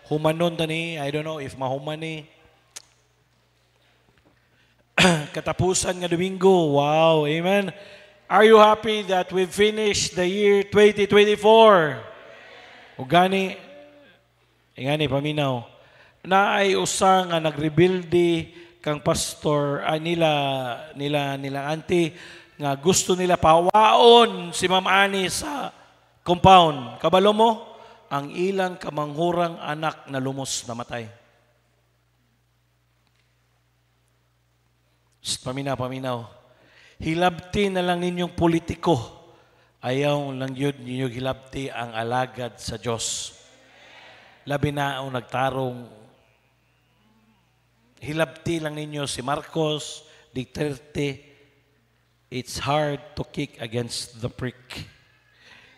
Humanon tani, I don't know if mahuman ni. Katapusan nga Domingo. Wow, amen. Are you happy that we finished the year 2024? O gani, paminaw. Na ay usa nga nagrebuildi kang pastor nila auntie nga gusto nila pawaon si Ma'am Ani sa compound. Kabalo mo, ang ilang kamanghurang anak na lumos namatay. Paminaw. Hilabti na lang ninyong politiko. Ayaw lang yun ninyong hilabti ang alagad sa Diyos. Labi na ang nagtarong. Hilabti lang ninyo si Marcos, Duterte. It's hard to kick against the prick.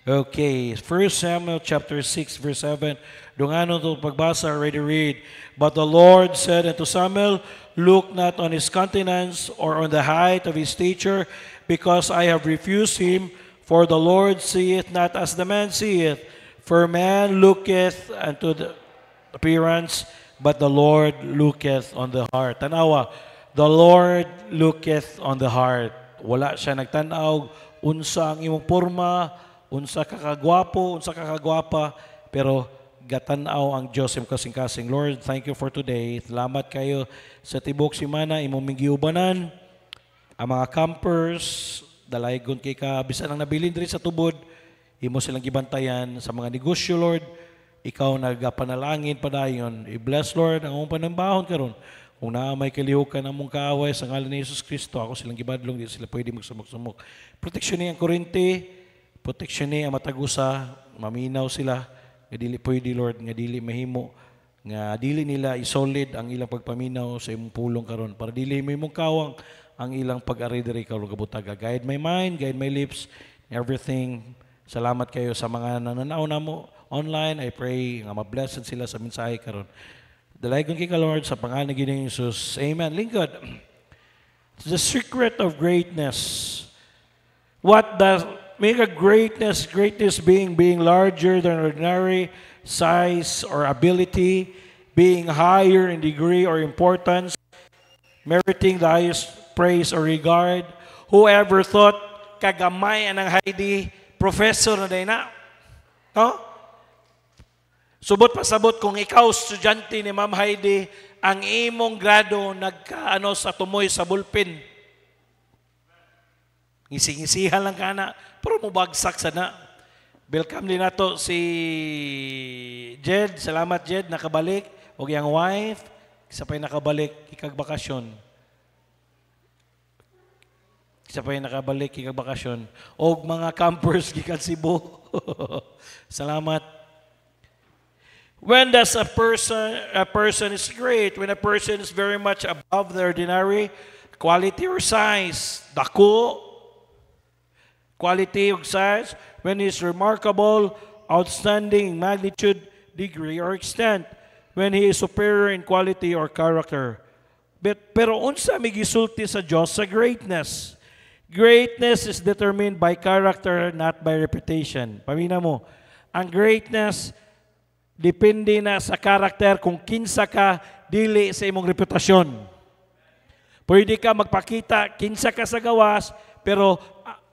Okay, 1 Samuel chapter 6 verse 7. Dungano to pagbasa, already read. But the Lord said unto Samuel, look not on his countenance or on the height of his stature, because I have refused him. For the Lord seeth not as the man seeth. For man looketh unto the appearance, but the Lord looketh on the heart. Tanawa, the Lord looketh on the heart. Wala siya nagtanaw unsa ang imong porma, unsa ka kagwapo, unsa ka kagwapa, pero gatanaw ang Diyos imong kasing-kasing. Lord, thank you for today. Salamat kayo sa tibok simana imong migiubanan. Ang mga campers, dalaygon kay ka bisan ang nabilin diri sa tubod, imo silang gibantayan sa mga negosyo, Lord. Ikaw nagapanalangin padayon. I-bless, Lord, ang among panambahon karon. Kung na may kalihukan ang mong kaaway sa ngalan ni Jesus Kristo, ako silang gibadlong, di sila pwede magsumok-sumok. Proteksyon niya ang kurente, proteksyon niya ang matagusa, maminaw sila, nga dili pwede, Lord, nga dili mahimo, nga dili nila isolid ang ilang pagpaminaw sa imong pulong karon, para dili may mong kawang ang ilang pag-aridiri karon kabutaga. Guide my mind, guide my lips, everything. Salamat kayo sa mga nananaw na mo online. I pray nga ma-blessed sila sa mensahe karon. Dalagon kay ka, Lord, sa pangalan ni Ginoong Jesus. Amen. Lingkod, the secret of greatness. What does make a greatness? Greatness being larger than ordinary size or ability, being higher in degree or importance, meriting the highest praise or regard. Whoever thought kagamay anang Heidi, professor na day na. No? Subot pasabot kung ikaw estudyante ni Ma'am Heidi, ang imong grado nagkaano sa tumoy sa bulpin. Ngisi-ngisihan lang ka na, pero mo bagsak sana. Welcome din nato si Jed. Salamat, Jed, nakabalik. O yung wife, isa pa'y nakabalik, ikagbakasyon. Isa pa'y nakabalik, ikagbakasyon. O mga campers, gikan Cebu. Salamat. When does a person is great? When a person is very much above the ordinary, quality or size, dako, quality or size, when he is remarkable, outstanding magnitude, degree, or extent, when he is superior in quality or character. Pero unsa may gisulti sa Diyos sa greatness? Greatness is determined by character, not by reputation. Pamina mo, ang greatness depende na sa karakter kung kinsa ka dili sa imong reputasyon. Pwede ka magpakita kinsa ka sa gawas, pero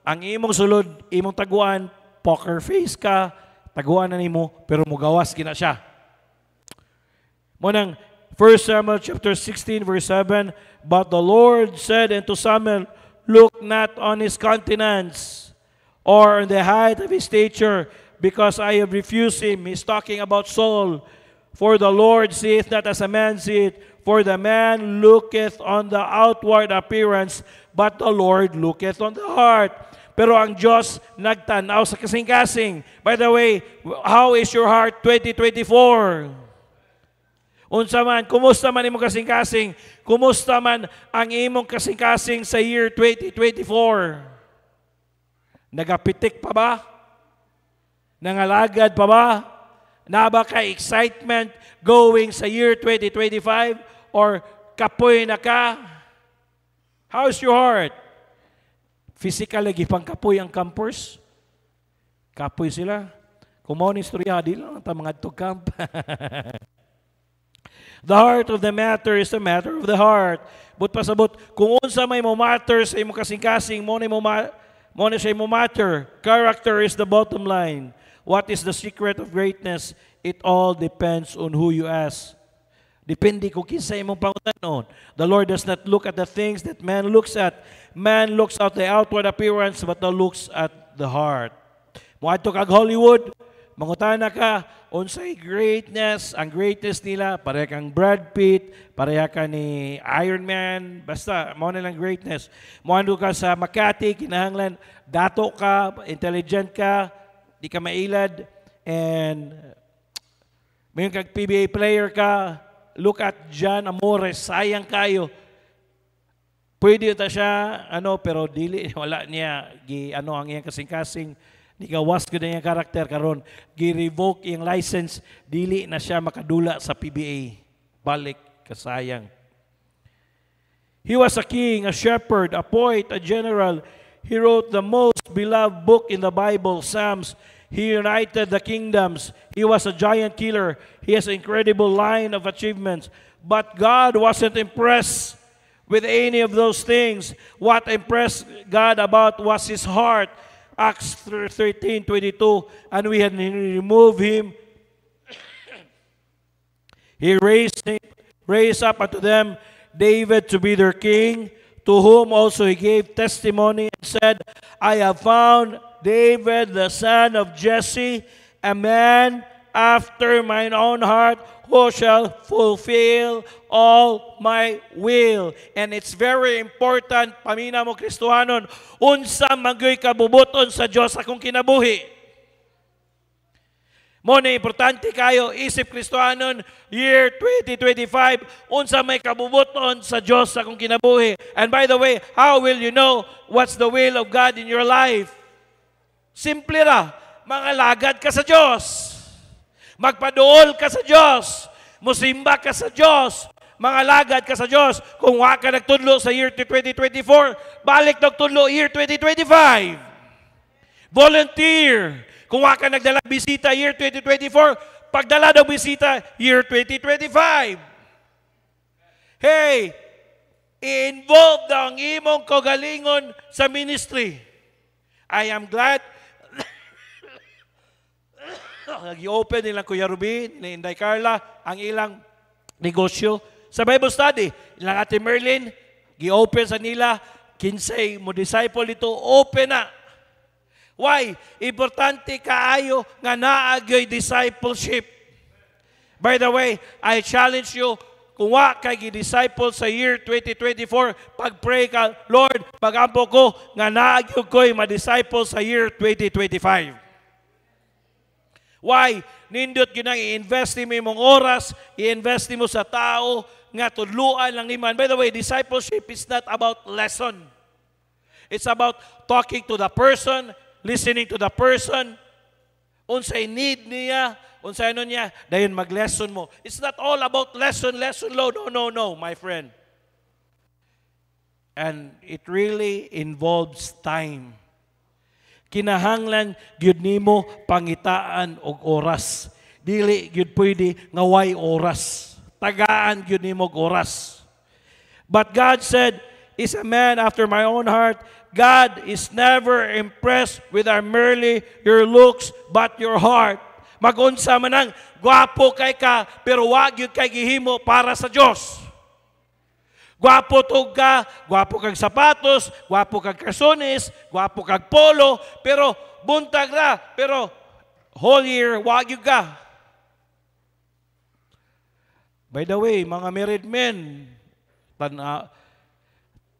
ang imong sulod, imong taguan, poker face ka, taguan na nimo, pero mugawas gina siya. Munang 1 Samuel chapter 16 verse 7, but the Lord said unto Samuel, look not on his countenance or on the height of his stature, because I have refused him. He's talking about Saul. For the Lord seeth not as a man seeth, for the man looketh on the outward appearance, but the Lord looketh on the heart. Pero ang Diyos nagtanaw sa kasing-kasing. By the way, how is your heart 2024? Unsa man, kumusta man imong kasing-kasing? Kumusta man ang imong kasing-kasing sa year 2024? Nagapitik pa ba? Nangalagad pa ba? Naba ka excitement going sa year 2025? Or kapoy na ka? How's your heart? Physically, gipang kapoy ang campers? Kapoy sila. Kung mo ni istorya, di lang ta mga camp. The heart of the matter is the matter of the heart. But pasabot, kung unsa may mo matter sa imong kasing-kasing, mo na siya mo matter. Character is the bottom line. What is the secret of greatness? It all depends on who you ask. Depende kung kinsa imong pangutanon. The Lord does not look at the things that man looks at. Man looks at the outward appearance, but the looks at the heart. Muadto kag Hollywood, mangutana ka, unsay greatness, ang greatness nila, pareha kang Brad Pitt, pareha ka ni Iron Man, basta, mao na lang greatness. Muando ka sa Makati, kinahanglan, dato ka, intelligent ka, di ka mailad, and mayon kag PBA player ka, look at John Amores, sayang kayo. Pwede ta siya, pero dili, wala niya, ang iyang kasing-kasing, nigawas ko na yung karakter karon, gi-revoke yung license, dili na siya makadula sa PBA. Balik, kasayang. He was a king, a shepherd, a poet, a general. He wrote the most beloved book in the Bible, Psalms. He united the kingdoms. He was a giant killer. He has an incredible line of achievements. But God wasn't impressed with any of those things. What impressed God about was his heart. Acts 13:22, and we had removed him. He raised up unto them David to be their king, to whom also he gave testimony and said, I have found David the son of Jesse, a man after mine own heart, who shall fulfill all my will. And it's very important, pamina mo Kristohanon, unsa magyoy kabubuton sa Dios akong kinabuhi. Mo na importante kayo, isip Kristohanon, year 2025, unsa may kabubuton sa Dios akong kinabuhi. And by the way, how will you know what's the will of God in your life? Simple ra, mangalagad ka sa Dios. Magpaduol ka sa Diyos. Musimba ka sa Diyos. Mangalagad ka sa Diyos. Kung wa ka nagtudlo sa year 2024, balik nagtudlo year 2025. Volunteer. Kung wa ka nagdala bisita year 2024, pagdala ng bisita year 2025. Hey, i-involve ang imong kagalingon sa ministry. I am glad nag-i-open nilang Kuya Ruby, ni Inday Carla, ang ilang negosyo. Sa Bible study, ilang Ate Merlin, gi-open sa nila, kinsay mo disciple ito, open na. Why? Importante kaayo nga naagyoy discipleship. By the way, I challenge you, kung wa kay gi-disciple sa year 2024, pag-pray ka, Lord, pagampo ko nga naagyoy ko'y ma-disciple sa year 2025. Why? Nindot yun ang i-invest mo mong oras, i-invest mo sa tao, nga tudluan lang niman. By the way, discipleship is not about lesson. It's about talking to the person, listening to the person, unsay need niya, unsay ano niya, dayon mag-lesson mo. It's not all about lesson load. No, my friend. And it really involves time. Kinahanglan gyud nimo pangitaan og oras. Dili gyud pwede nga way oras. Tagaan gyud nimo og oras. But God said, is a man after my own heart. God is never impressed with our merely your looks, but your heart. Magunsa man ang gwapo kay ka, pero wa gyud kay gihimo para sa Dios. Gwapo tog ka, gwapo kag sapatos, gwapo kag kalsones, gwapo kag polo, pero buntag ra, pero whole year, wag yun ka. By the way, mga married men,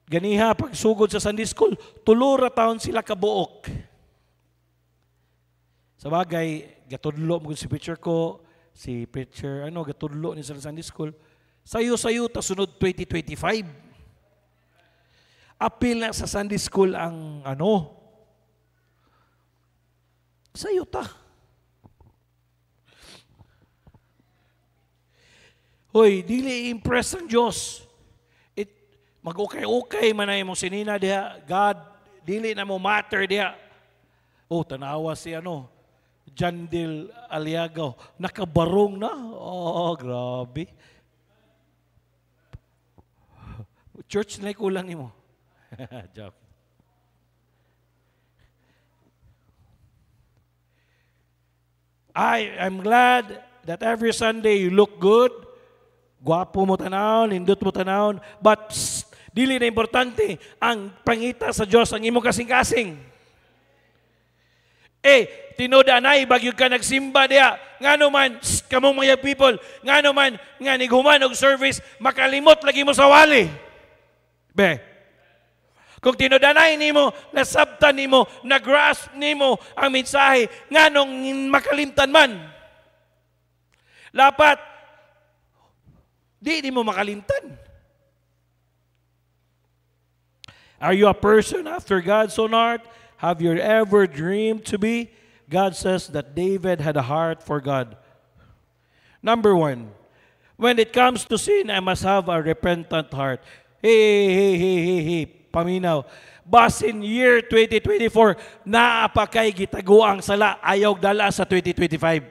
ganiha, pag sugod sa Sunday School, tulura taon sila kabuok. Sa bagay, gatudlo mo si preacher ko, gatudlo ni sa Sunday School, sayo-sayo ta sunod 2025. Apil na sa Sunday School ang sayo ta. Hoy, dili impress ang Diyos. Mag-ukay-ukay man na imong sinina diha. God, dili na mo matter diha. Oh, tanawa si Jandil Aliagaw. Nakabarong na. Oh, grabe. Church na kulang nimo. Joke. I'm glad that every Sunday you look good. Gwapo mo tanawon, lindot mo tanawon, but dili na importante ang pangita sa Dios ang imong kasing-kasing. Tinoda na bagyo ka nagsimba diya. Ngano man kamong mga people, ngano man nga nighuman og service, makalimot lagi mo sa wali. Be. Kung tinodanay nimo, nasabtan nimo, nagrasp nimo ang mensahe, nganong makalimtan man. Lapat, di mo makalimtan. Are you a person after God's own heart? Have you ever dreamed to be? God says that David had a heart for God. Number 1, when it comes to sin, I must have a repentant heart. Hey, paminaw. Basin year 2024, naapakay gitaguang sala, ayaw dala sa 2025.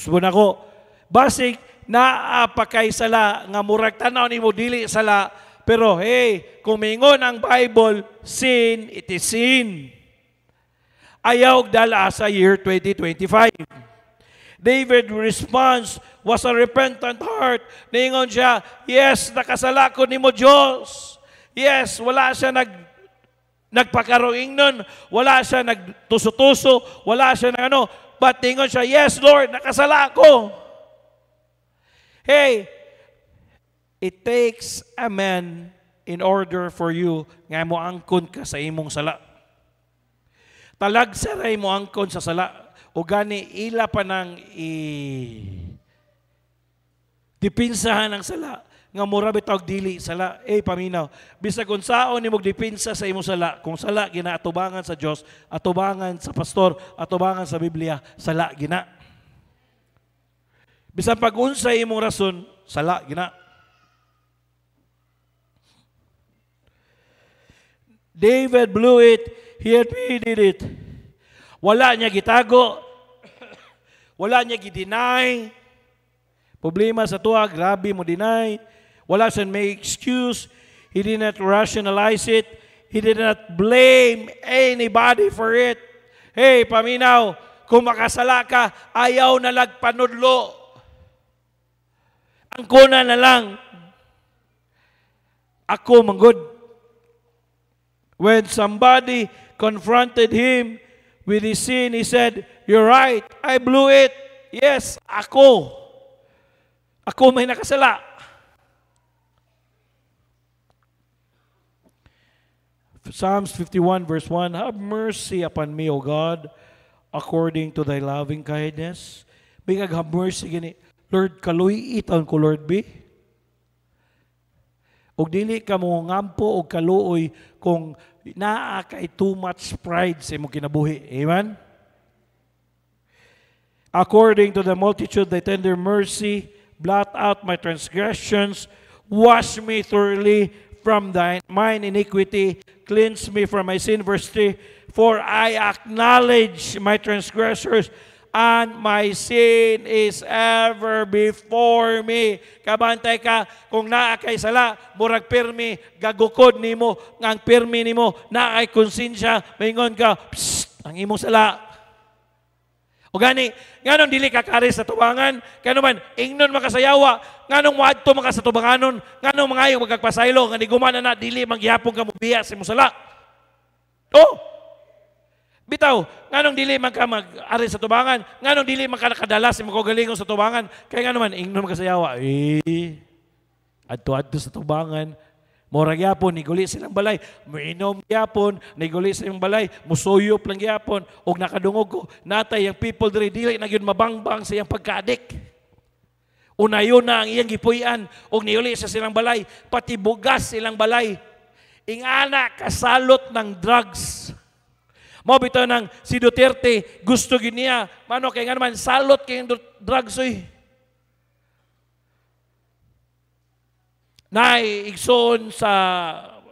Subon ako, basig, naapakay sala, nga murag tanaw ni mo dili sala, pero hey, kung mingon ang Bible, sin, it is sin. Ayaw dala sa year 2025. David response was a repentant heart. Ningon siya, yes, nakasala ko nimo Diyos. Yes, wala siya nagpakaroing nun. Wala siya nagtuso-tuso. Wala siya But ningon siya, yes, Lord, nakasala ko. Hey, it takes a man in order for you nga mo angkon ka sa imong sala. Talag saray mo angkon sa sala. O gani, ila pa nang dipinsahan ng sala. Nga mura bitawag dili sala. Paminaw. Bisag unsaon ni mong dipinsa sa imong sala. Kung sala, gina atubangan sa Diyos, atubangan sa pastor, atubangan sa Biblia, sala, gina. Bisag pag-unsa imong rason, sala, gina. David blew it. He admitted it. Wala niya gitago. Wala niya gideny. Problema sa tuwa, grabe mo deny. Wala siya may excuse. He did not rationalize it. He did not blame anybody for it. Hey, paminaw, kung makasala ka, ayaw na lagpanudlo. Ang kuna na lang. Ako manggod. When somebody confronted him with his sin, he said, "You're right, I blew it. Yes, ako. Ako may nakasala." Psalms 51 verse 1, "Have mercy upon me, O God, according to thy loving kindness." May have mercy gini. Lord, kaluy iton ko, Lord, be. Og dili ka mo ngampo og kaluoy kung naa kay too much pride sa imong kinabuhi. Amen? According to the multitude thy tender mercy, blot out my transgressions, wash me thoroughly from mine iniquity, cleanse me from my sin. Verse 3, for I acknowledge my transgressors, and my sin is ever before me. Kabantay ka, kung naa kay sala, murag pirmi, gagukod nimo, ngang pirmi nimo, naa kay konsensya, maingon ka, psst, ang imong sala. O gani, nganong dili ka kari sa tubangan, kano man, ingnon makasayawa, nganong muadto maka sa tubanganon, nganong mga yung magkagpasaylo, nga di gumana na, dili manggihapon ka mubiya sa imong sala. Bitaw, nganong dili man ka mag-ari sa tubangan, nganong dili man ka nakadala sa mga galingon sa tubangan, kaya nga naman, ingnon makasayawa, adto-adto sa tubangan, murag yapon, niguli silang balay, mainom yapon, niguli silang balay, musuyop lang yapon, og nakadungog ko, natay yung people dili na yun mabangbang sa iyang pagka-adik. Unayon na ang iyang gipuyan, og niuli sa silang balay, pati bugas silang balay. Ingana kasalot ng drugs. Mo bitaw nang si Duterte, gusto giniya, mano kay nga naman, salot kay drugs Naigsoon sa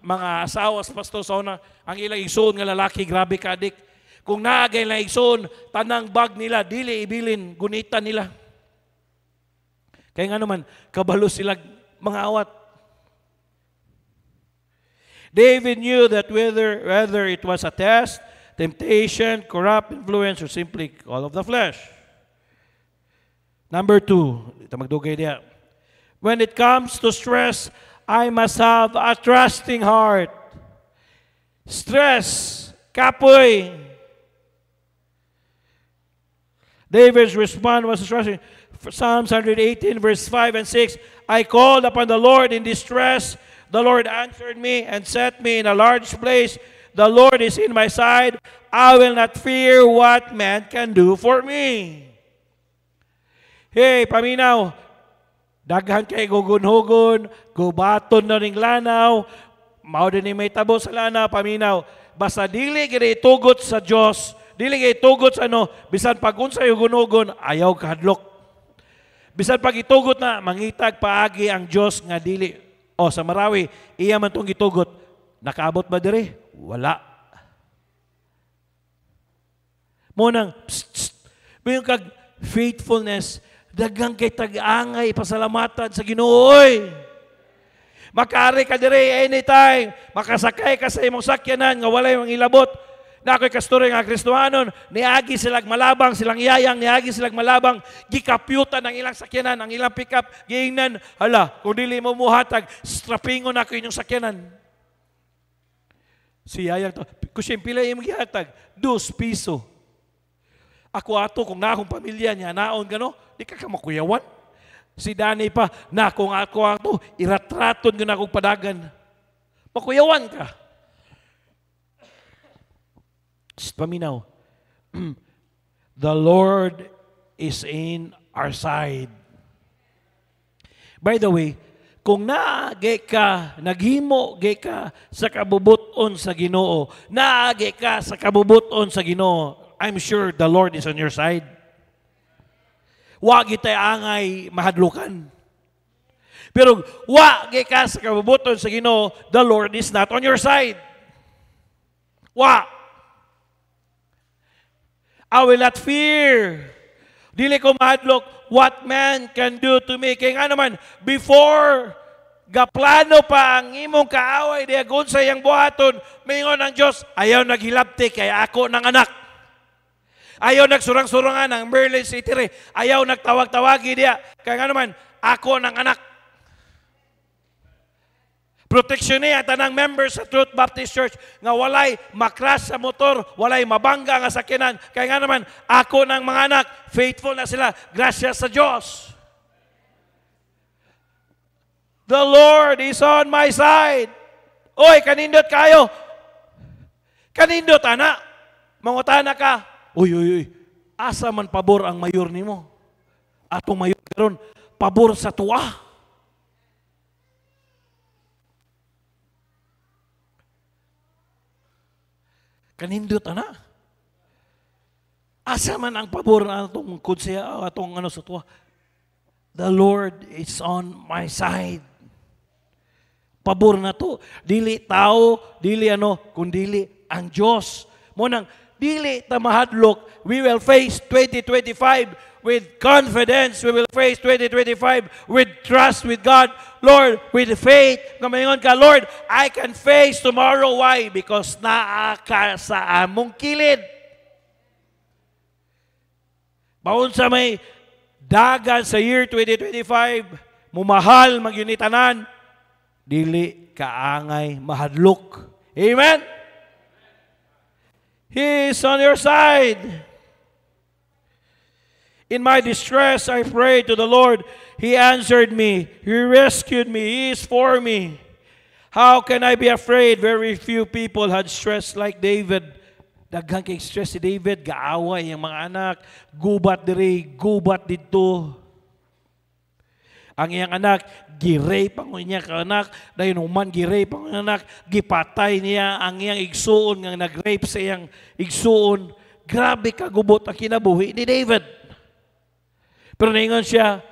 mga asawa sa pastor sa una, ang ilang igsoon nga lalaki, grabe ka-adik. Kung naagay na igsoon, tanang bag nila, dili ibilin, gunita nila. Kaya nga naman, kabalo sila mga awat. David knew that whether it was a test, temptation, corrupt influence, or simply all of the flesh. Number 2, ito magdugay diya. When it comes to stress, I must have a trusting heart. Stress, kapoy. David's response was trusting. Psalms 118 verse 5 and 6, I called upon the Lord in distress. The Lord answered me and set me in a large place. The Lord is in my side. I will not fear what man can do for me. Hey, paminaw, daghan kay gugun-hugon, gubaton na ring lanaw, mao din may tabo sa lanaw, paminaw. Basta dili gid itugot sa Dios, dili gid itugot sa bisan pag unsay gugun-hugon, ayaw kahadlok. Bisan pag itugot na mangitag paagi ang Dios nga dili. O sa Marawi, iya man tong gitugot, nakaabot ba diri? Wala. Munang, yung kag faithfulness, daghang kay tag-angay, pasalamatan sa Ginoo. Makari ka diri anytime, makasakay ka sa imong sakyanan, nga walay mang ilabot. Na ako'y kasturyo nga Kristohanon, niagi silang malabang, silang yayang, niagi silang malabang, gikapyutan ang ilang sakyanan, ang ilang pick-up, giingnan, hala, kung dili mo muhatag, strapingon ako inyong sakyanan. Si yayang to, kusin pila yung gihatag, 2 piso. Ako ato, kung na akong pamilya niya, naon gano, di ka makuyawan. Si Danny pa, na kung ako ato, iratraton ko na akong padagan. Makuyawan ka. Paminaw, the Lord is in our side. By the way, kung naagi ka, naghimo gi ka sa kabubuton sa Ginoo, naagi ka sa kabubuton sa Ginoo, I'm sure the Lord is on your side. Wag itay angay mahadlukan. Pero wag ka sa kabubuton sa Ginoo, the Lord is not on your side. Wa. I will not fear. Dili ko mahadlok what man can do to me. Kaya nga naman, before gaplano pa ang imong kaaway, diagon sa iyang buhaton, mayngon ang Diyos, ayaw naghilabti kaya ako ng anak. Ayaw nagsurang-surangan ng Merlin City. Ayaw nagtawag-tawagi diya. Kaya nga naman, ako ng anak. Proteksyon niya tanang members sa Truth Baptist Church nga walay makras sa motor, walay mabangga nga sakyanan. Kaya nga naman, ako ng mga anak, faithful na sila, gracias sa Diyos. The Lord is on my side. Oy, kanindot kayo. Kanindot, anak. Mangutana ka. Uy. Asa man pabor ang mayor nimo? Atong mayor karon, pabor sa tuwa. Kanindot, ana. Asa man ang pabor na itong konseya, atong sa tuwa. The Lord is on my side. Pabor na to. Dili tao, dili kundi ang Diyos. Munang, dili ta mahadlok, we will face 2025 with confidence. We will face 2025 with trust with God. Lord, with faith. Kamayon ka, Lord, I can face tomorrow. Why? Because naa ka sa among kilid. Baon sa may dagan sa year 2025, mumahal magyunitanan, dili kaangay mahadlok. Amen? He is on your side. In my distress, I prayed to the Lord. He answered me. He rescued me. He is for me. How can I be afraid? Very few people had stress like David. Daghang kay stress si David. Gaaway ang mga anak. Gubat diri, gubat dito. Ang iyang anak, girape ang iyang anak. Dahil human girape ang iyang anak. Gipatay niya ang iyang igsuon nga nag-rape sa iyang igsuon. Grabe kagubot ang kinabuhi ni David. Pero naingon siya,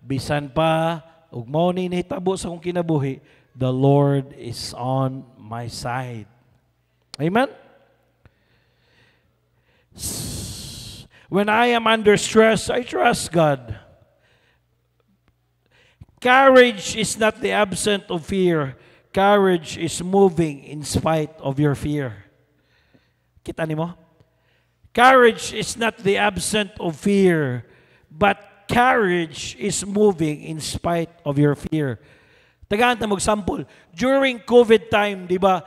bisan pa, ug mao ni nahitabo sa akong kinabuhi, the Lord is on my side. Amen? When I am under stress, I trust God. courage is not the absence of fear. Courage is moving in spite of your fear. Kita nimo? Courage is not the absence of fear, but courage is moving in spite of your fear. Tagaan ta mag-sample. During COVID time, di ba,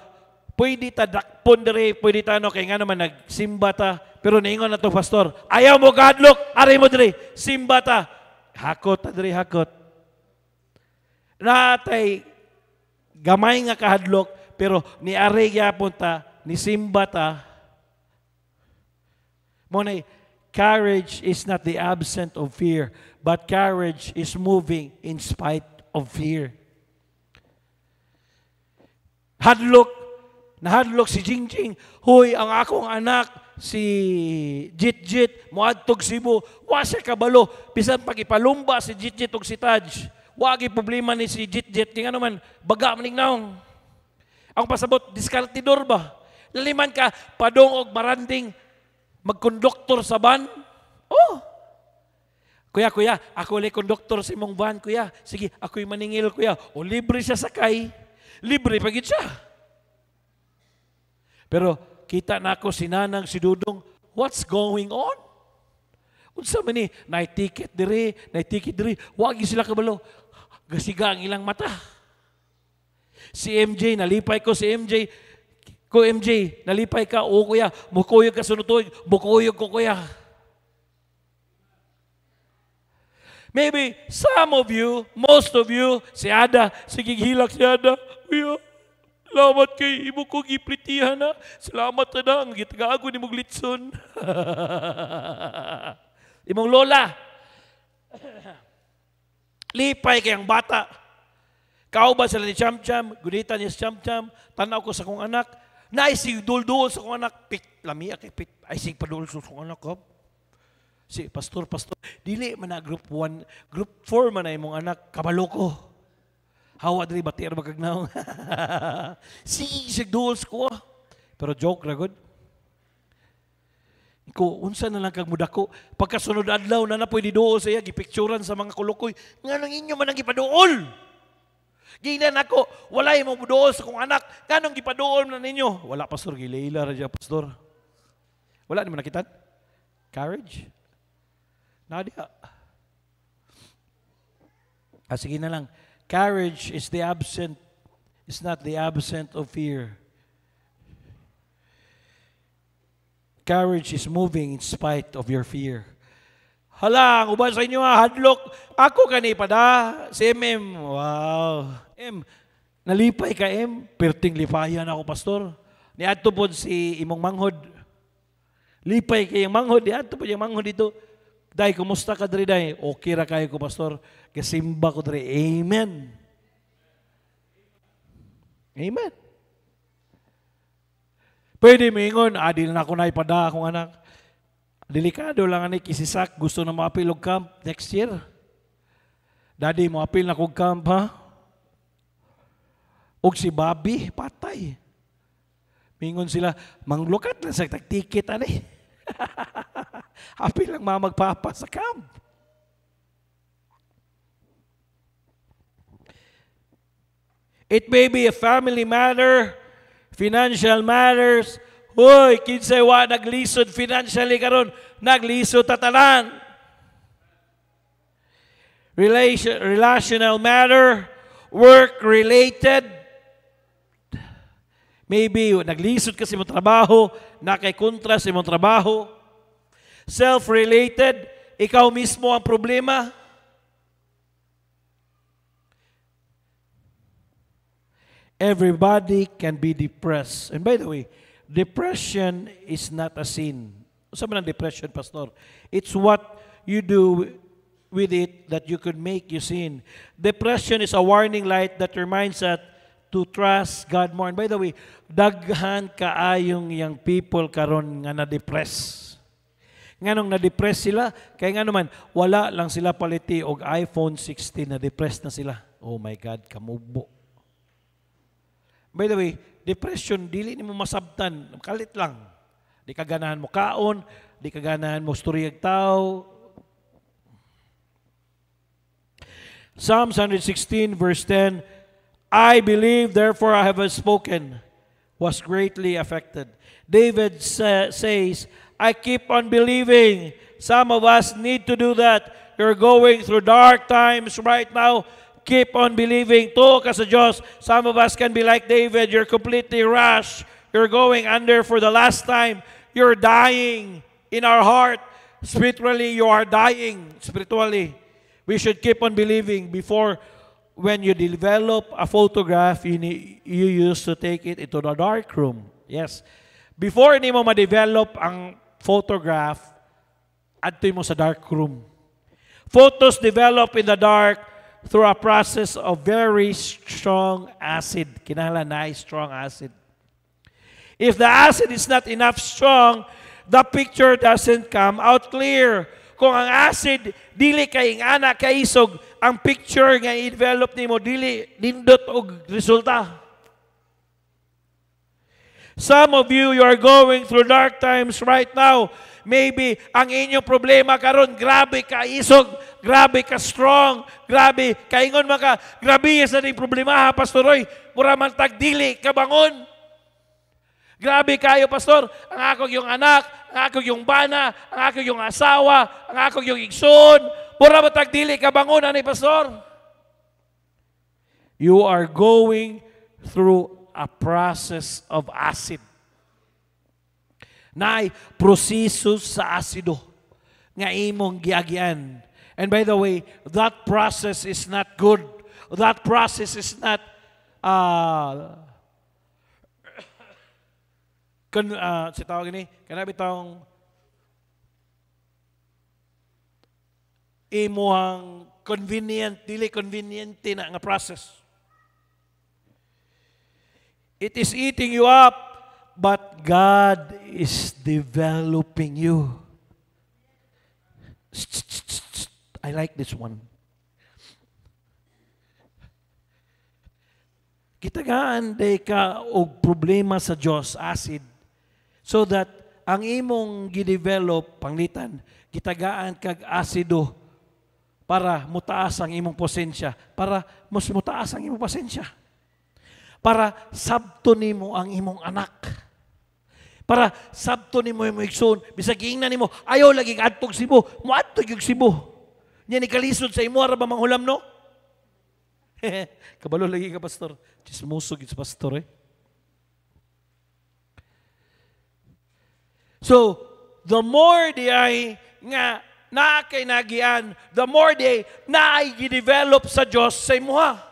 pwede ta dakpon diri, pwede ta kay nga naman nagsimba ta, pero niingon na to pastor, ayaw mo gadlok, ari mo diri, simba ta. Hakot ta diri, hakot. Natay gamay nga kahadlok, pero ni ari gyapon ta, ni simba ta. Monay, courage is not the absence of fear, but courage is moving in spite of fear. Nahadlok si Jingjing. Hoy, ang akong anak, si Jit, muadtog Cebu. Wa siya kabalo. Bisan pag ipalumba si Jit og si Taj. Wagi problema ni si Jit. Kaya naman, baga maning naong. Ang pasabot, diskartidor ba? Laliman ka, padong og maranding, magkonduktor sa van. Oh! Kuya, ako ulit konduktor sa imong van, kuya. Sige, ako'y maningil, kuya. O libre siya sakay. Libre pagit siya. Pero kita na ako si Nanang, si Dudong, what's going on? Unsa man ni, naitiket diri, wagi sila kabalo. Gasiga ang ilang mata. Si MJ, nalipay ko si MJ. Ko MJ, nalipay ka, o kuya, mukuyog ka sunod-tuyog, mukuyog ko kuya. Maybe some of you, most of you, si Ada, sige hilak si Ada, kuya, salamat kay imo ko giplitihan na. Salamat na ang gitagago ni mong litson. Imong lola. Lipay kay ang bata. Kauban sila ni Cham-Cham, gunita niya si Cham-Cham, tanaw ko sa kong anak, naisig dul-dul sa kong anak, lamia kay ay sig padul sa kong anak ko. Si pastor, dili man na group 1, group 4 man na imong anak, kabalo ko. Hawa diri batir magagnaw. Sig duls ko. Pero joke ra gud. Ko unsa na lang kag mudako pagkasunod adlaw na pwede duol sa iya gipicturean sa mga kulukoy. Nganong inyo man ang gipaduol? Ginan ako, walay mo duol sa kong anak. Nganong gipaduol na ninyo? Wala pastor, gileila ra siya pastor. Wala ni mo nakitan? Courage? Nadia. Sige na lang. Courage is not the absence of fear. Courage is moving in spite of your fear. Hala, ang uban sa inyo hadlok. Ako kani pa da. Si MM. Wow. Nalipay ka perting lipayan ako pastor. Niadto pod si imong manghod. Lipay kay yung manghod. Niadto pod yung manghod dito. Day, kumusta ka diri day? Okay ra kayo ko pastor. Kasimba ko diri. Amen. Amen. Pwede mingon, adil na ako na ipada akong anak. Delikado lang ani kisisak, gusto na maapil og camp next year. Daddy, mo apil na kog camp ha? Og si Bobby, patay. Mingon sila, manglukat na sa tag-ticket ani. Happy lang magpapa sa camp. It may be a family matter, financial matters. Hoy, kinsay wa naglisod financially karon, naglisod tatanan. Relational matter, work-related. Maybe naglisod ka sa imong trabaho, nakay kontra sa imong trabaho. Self-related, ikaw mismo ang problema. Everybody can be depressed. And by the way, depression is not a sin. Sabi ng depression, Pastor? It's what you do with it that you could make you sin. Depression is a warning light that reminds us to trust God more. And by the way, daghan kaayong yang people karon nga na-depress. Nganong na-depress sila, kaya nga naman, wala lang sila paliti og iPhone 16, na-depress na sila. Oh my God, kamubo. By the way, depression, dili ni mo masabtan, kalit lang. Di ka ganahan mo kaon, di ka ganahan mo storyag tao. Psalms 116 verse 10, I believe, therefore I have spoken, was greatly affected. David says, I keep on believing. Some of us need to do that. You're going through dark times right now. Keep on believing. Tuo ka sa Diyos. Some of us can be like David. You're completely rushed. You're going under for the last time. You're dying in our heart. Spiritually, you are dying. Spiritually. We should keep on believing before when you develop a photograph, you used to take it into the dark room. Yes. Before hindi mo ma-develop ang photograph, adtoy mo sa dark room. Photos develop in the dark through a process of very strong acid. Kinahanglan na strong acid. If the acid is not enough strong, the picture doesn't come out clear. Kung ang acid dili kay ana kaisog, ang picture nga i-develop nimo dili nindot og resulta. Some of you are going through dark times right now. Maybe ang inyong problema karon grabe ka isog, grabe ka strong, grabe kaingon maka, grabe sa ning problema ha Pastor Roy, mura man tag dili ka bangon. Grabe kayo Pastor, ang ako yung anak, ang ako yung bana, ang ako yung asawa, ang ako yung igsoon, mura man tag dili ka bangon ani Pastor. You are going through a process of acid. Naay proseso sa asido nga imong giagyan. And by the way, that process is not good. That process is not si tawag ni kanabi taong imuhang convenient, dili convenient na nga process. It is eating you up. But God is developing you. I like this one. Kitagaan day ka og problema sa Diyos, acid, so that ang imong gidevelop, panglitan, kitagaan kag asido para mutaas ang imong pasensya, para mas mutaas ang imong pasensya. Para sabto nimo ang imong anak. Para sabto nimo imong igsoon, bisag giingnan nimo ayaw lagi adtog Cebu, moadtog yung Cebu. Nya ni kalisod sa imo ra ba manghulam no? Kabalo lagi ka pastor. Chismoso gid pastor eh. So, the more di ay nga naa kay nagian, the more di naay gi-develop sa Dios sa imuha.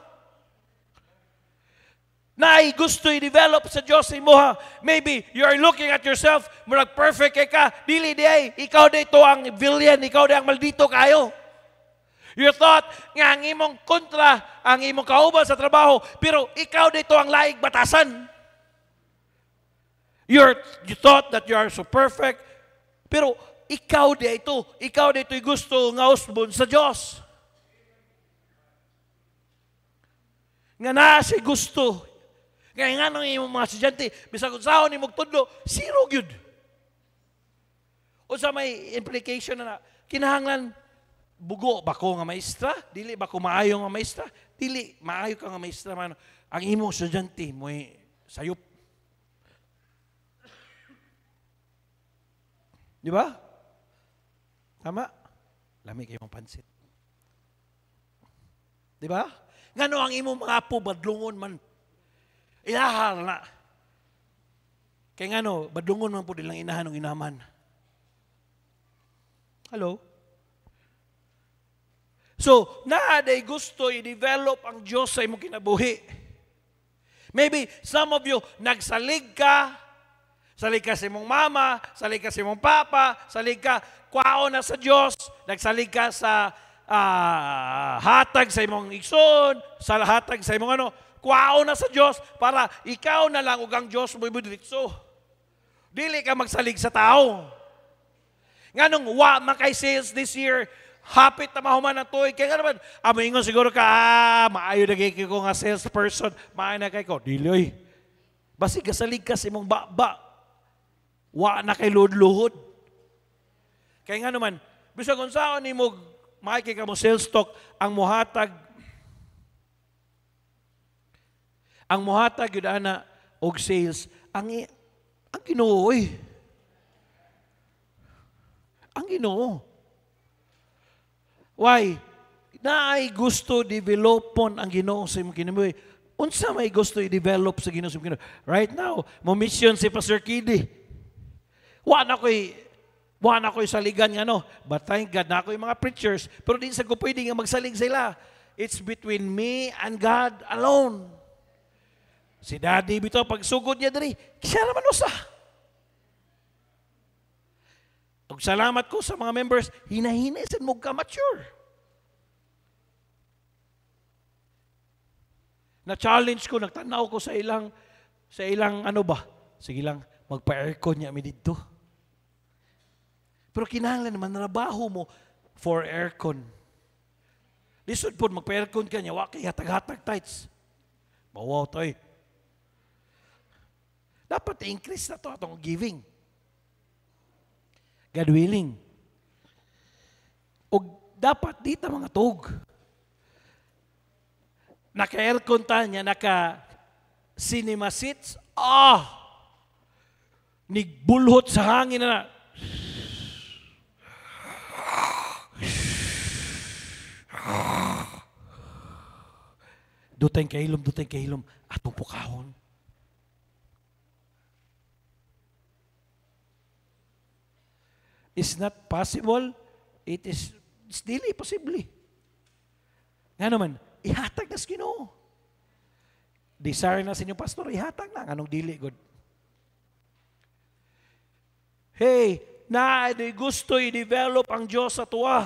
Naay gusto i-develop sa Diyos sa imuha. Maybe you are looking at yourself, murag perfect kay ka, dili di ay, ikaw dito ang villain, ikaw di ang maldito kayo. You thought nga ang imong kontra, ang imong kauban sa trabaho, pero ikaw dito ang laig batasan. You thought that you are so perfect, pero ikaw dito gusto nga usbon sa Diyos. Nga naa si gusto. Kaya nga nang imong mga estudyante, bisag kung sahon imong tudlo, zero gyud. O sa may implication na kinahanglan, bugo ba ko nga maestra? Dili ba ko maayo nga maestra? Dili, maayo ka nga maestra. Man. Ang imong estudyante, mo'y sayop. Di ba? Tama? Lami kayong pansit. Di ba? Ngano ang imong mga apo, badlungon man. Ilahal na. Kaya nga no, badungon man po nilang inahan ng inaman. Hello? So, naaday gusto i-develop ang Diyos sa imong kinabuhi. Maybe some of you, nagsalig ka sa imong mama, salig ka sa imong papa, salig ka, kwao na sa Diyos, nagsalig ka sa hatag sa imong igsoon, sa hatag sa imong ano, kwao na sa Diyos para ikaw na lang ug ang Diyos mo ibudiritso. Dili ka magsalig sa tao. Nganong wa makay sales this year, hapit na mahuman ang tuig. Kaya nga naman, ingon siguro ka, maayo na kay ko nga salesperson, maayo na kay ko. Dili oy. Basi kasalig ka sa imong ba. Wa na kay luhod-luhod. Kaya nga naman, bisag kung saan ni mo makikita mo sales talk, ang muhatag Ang muhatag yun ana og sales, ang Ginoo eh. Ang Ginoo. Why? Naay gusto developon ang Ginoo sa imong kinabuhi. Unsa may gusto i-develop sa Ginoo sa imong kinabuhi? Right now, mo mission si Pastor Kidi. Wa na ko'y saligan nga no. But thank God na ako'y mga preachers. Pero di sa ko pwede nga magsalig sila. It's between me and God alone. Si Daddy bito, pag sugod niya diri, siya naman usa. Ug salamat ko sa mga members, hinahinay sa mo ka mature. Na-challenge ko, nagtanaw ko sa ilang ano ba? Sige lang, magpa-aircon niya mi dito. Pero kinahanglan naman trabaho mo for aircon. Lisod po, magpa-aircon ka niya, wakay hatag-hatag tights. Bawaw to eh. Dapat i-increase na to atong giving. God willing. O dapat dito mga tug. Naka-aircon ta niya, naka-cinema seats. Nigbulhot sa hangin na. Dutay kahilom. Atong pukahon. It's not possible. It's dili possible. Nga naman, ihatag na sa Ginoo. Desire na sa inyong pastor, ihatag na. Anong dili, God? Hey, gusto i-develop ang Diyos sa tuwa.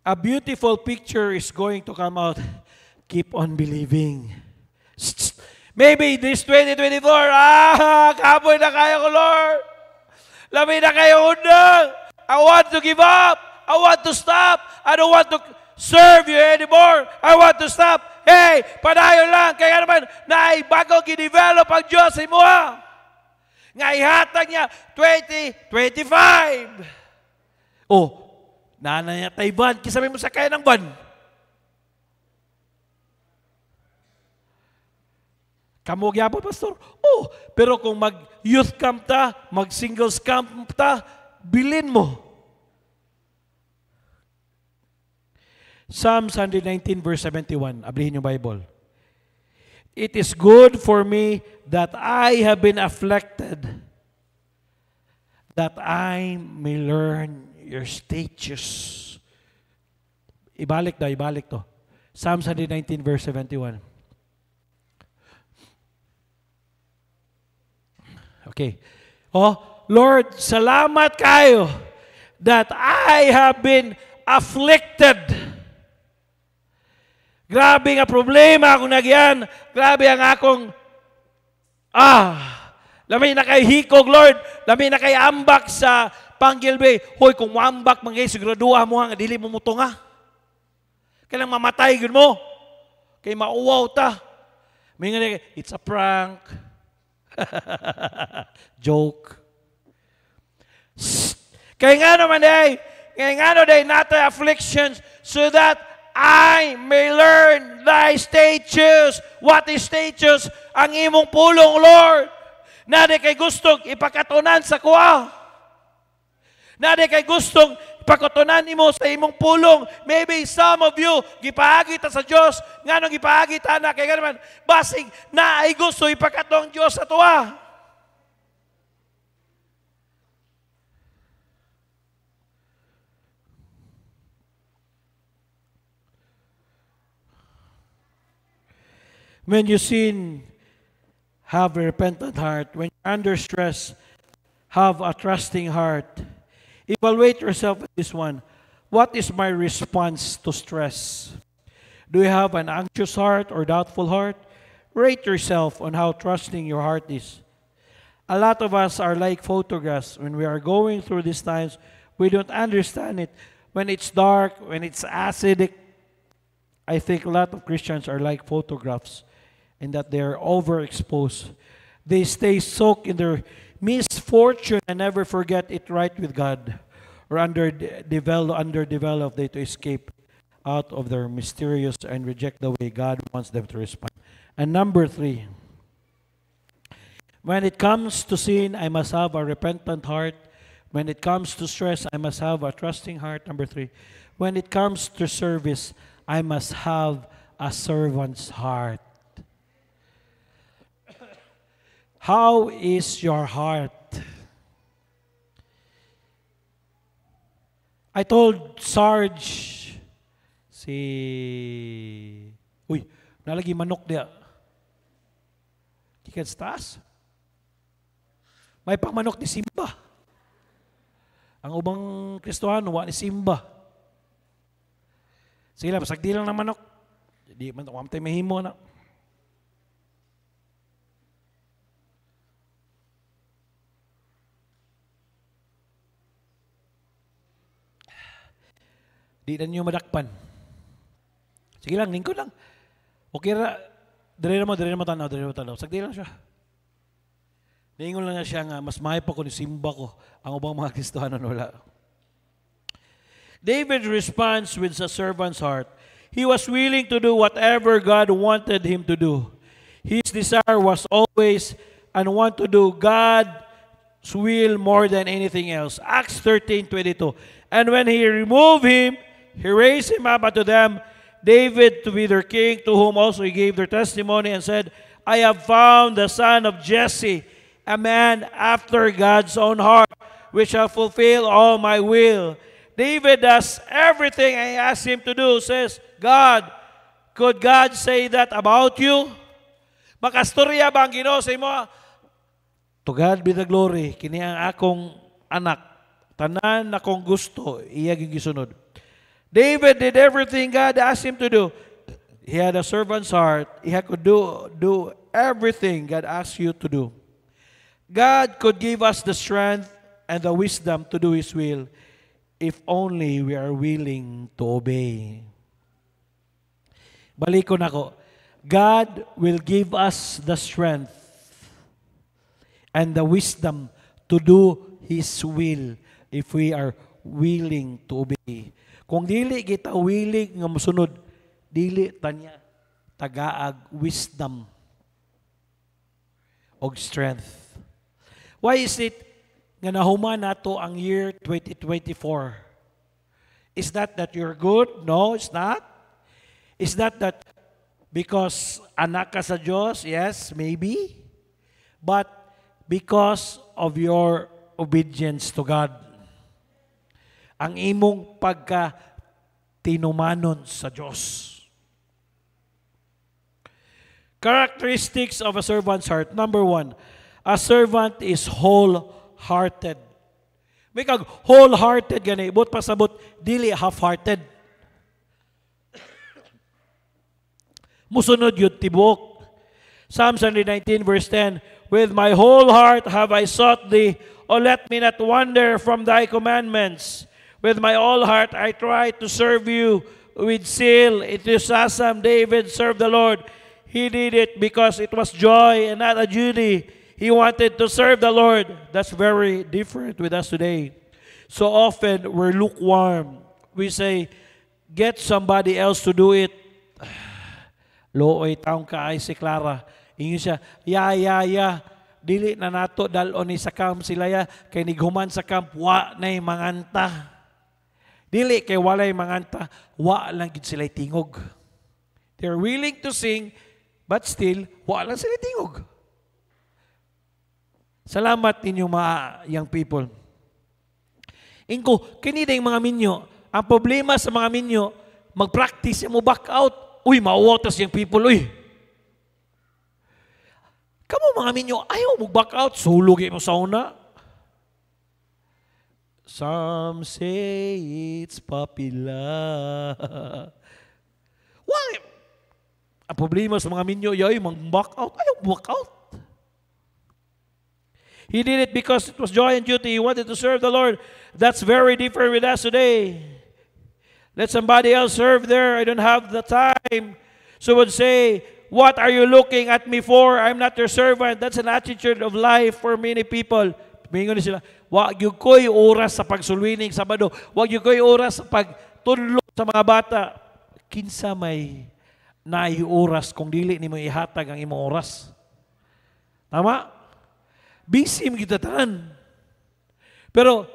A beautiful picture is going to come out. Keep on believing. Maybe this 2024, kapoy na kayo ko, Lord. Labi na kayo undang. I want to give up. I want to stop. I don't want to serve you anymore. I want to stop. Hey, padayon lang. Kaya naman, bago gidevelop ang Diyos sa imo. Nga ihatag niya, 2025. Nanay niya tayo van. Kisabi mo sa kaya ng van. Kamu gyapon, pastor? Pero kung mag-youth camp ta, mag-singles camp ta, bilin mo. Psalms 119 verse 71. Ablihin yung Bible. It is good for me that I have been afflicted, that I may learn your statutes. Ibalik to. Psalms 119 verse 71. Okay. Lord, salamat kayo that I have been afflicted. Grabe nga problema akong nagyan. Grabe ang akong lamay na kay hikog, Lord. Lamay na kay ambak sa panggilbe. Hoy, kung maambak mga siguraduha mo nga, dili mo muto nga. Kailang mamatay yun mo. Kay mauwaw ta. May nga, it's a prank. Joke. Kaya nga naman not the afflictions, so that I may learn thy statutes. What is statutes? Ang imong pulong, Lord. Nade kay gustong ipakatunan sa kuha. Nade kay gustong ipakatunan nimo sa imong pulong. Maybe some of you, gipaagi ta sa Diyos. Nga nung gipaagi ta na, kaya naman, basig na ay gusto ipakatong Diyos sa tuwa. When you sin, have a repentant heart. When you're under stress, have a trusting heart. Evaluate yourself with this one. What is my response to stress? Do you have an anxious heart or doubtful heart? Rate yourself on how trusting your heart is. A lot of us are like photographs. When we are going through these times, we don't understand it. When it's dark, when it's acidic, I think a lot of Christians are like photographs in that they're overexposed. They stay soaked in their misfortune and never forget it right with God. or underdeveloped, they to escape out of their mysterious and reject the way God wants them to respond. And number 3, when it comes to sin, I must have a repentant heart. When it comes to stress, I must have a trusting heart. Number 3, when it comes to service, I must have a servant's heart. How is your heart? I told Sarge, nalagi manok dia. Kikan sa taas. May pangmanok ni Simba. Ang ubang Kristohano, wa ni Simba. Sila, pasagdi lang ng manok. Di man tayo mahimo na. Di na niyo madakpan. Sige lang, lingkod lang. Okay ra, dire mo tanaw. Sagdi lang siya. Niingon lang siya nga, mas mahal pa ko ni Simba ko, ang ubang mga Kristohanon wala. David responds with a servant's heart. He was willing to do whatever God wanted him to do. His desire was always and want to do God's will more than anything else. Acts 13:22. And when he removed him, he raised him up unto them, David to be their king, to whom also he gave their testimony and said, I have found the son of Jesse, a man after God's own heart, which shall fulfill all my will. David does everything I asked him to do, says God. Could God say that about you? Makastorya ba ang Ginoo sa imo? To God be the glory. Kini ang akong anak. Tanan akong gusto, iya gyud gisunod. David did everything God asked him to do. He had a servant's heart. He could do everything God asked you to do. God could give us the strength and the wisdom to do His will if only we are willing to obey. Balikon ako. God will give us the strength and the wisdom to do His will if we are willing to obey. Kung dili kita willing nga mosunod, dili tanya tagaag wisdom og strength. Why is it nga nahuman nato ang year 2024? Is that you're good? No, it's not. Is that because anak ka sa Diyos? Yes, maybe. But because of your obedience to God. Ang imong pagka-tinumanon sa Diyos. Characteristics of a servant's heart. Number 1, a servant is wholehearted. May kag wholehearted gani, but pasabot dili half-hearted. Musunod yun tibok. Psalm 119 verse 10, with my whole heart have I sought thee, O let me not wander from thy commandments. With my whole heart I try to serve you with zeal. Enthusiasm, David served the Lord. He did it because it was joy and not a duty. He wanted to serve the Lord. That's very different with us today. So often we're lukewarm. We say, get somebody else to do it. Looy taong kaay si Clara. Ingon siya, ya. Dili na nato dalon ni sa camp sila ya. Kay nighuman sa camp, wa na'y manganta. Dili kay walay manganta, wa lang gid sila tingog. They're willing to sing, but still, wa lang sila tingog. Salamat ninyo mga young people. Ingko, kini ding mga minyo, ang problema sa mga minyo, mag-practice mo back out. Uy, mauwatas yung people, uy. Kamu mga minyo, ayaw mo back out, sulugi mo sa una. Some say it's popular. Why? Ang problema sa mga minyo, ay mag-back out. Ayaw back out. He did it because it was joy and duty. He wanted to serve the Lord. That's very different with us today. Let somebody else serve there. I don't have the time. So would say, what are you looking at me for? I'm not your servant. That's an attitude of life for many people. Mingon sila, wag yung ko'y oras sa pagsulwining Sabado, wag yung ko'y oras sa pagtudlo sa mga bata. Kinsa may oras kung dili nimo ihatag ang imong oras. Tama? Busy mo kita tanan. Pero,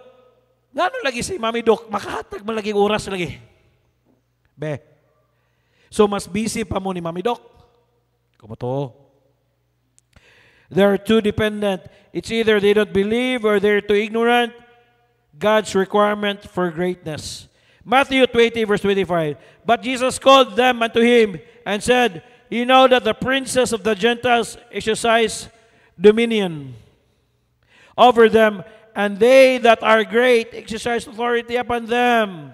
ngano lagi si Mami Doc, makahatag man lagi oras lagi. Be. So, mas busy pa mo ni Mami Doc. Kumato. They're too dependent. It's either they don't believe or they're too ignorant God's requirement for greatness. Matthew 20, verse 25. But Jesus called them unto him and said, You know that the princes of the Gentiles exercise dominion over them, and they that are great exercise authority upon them.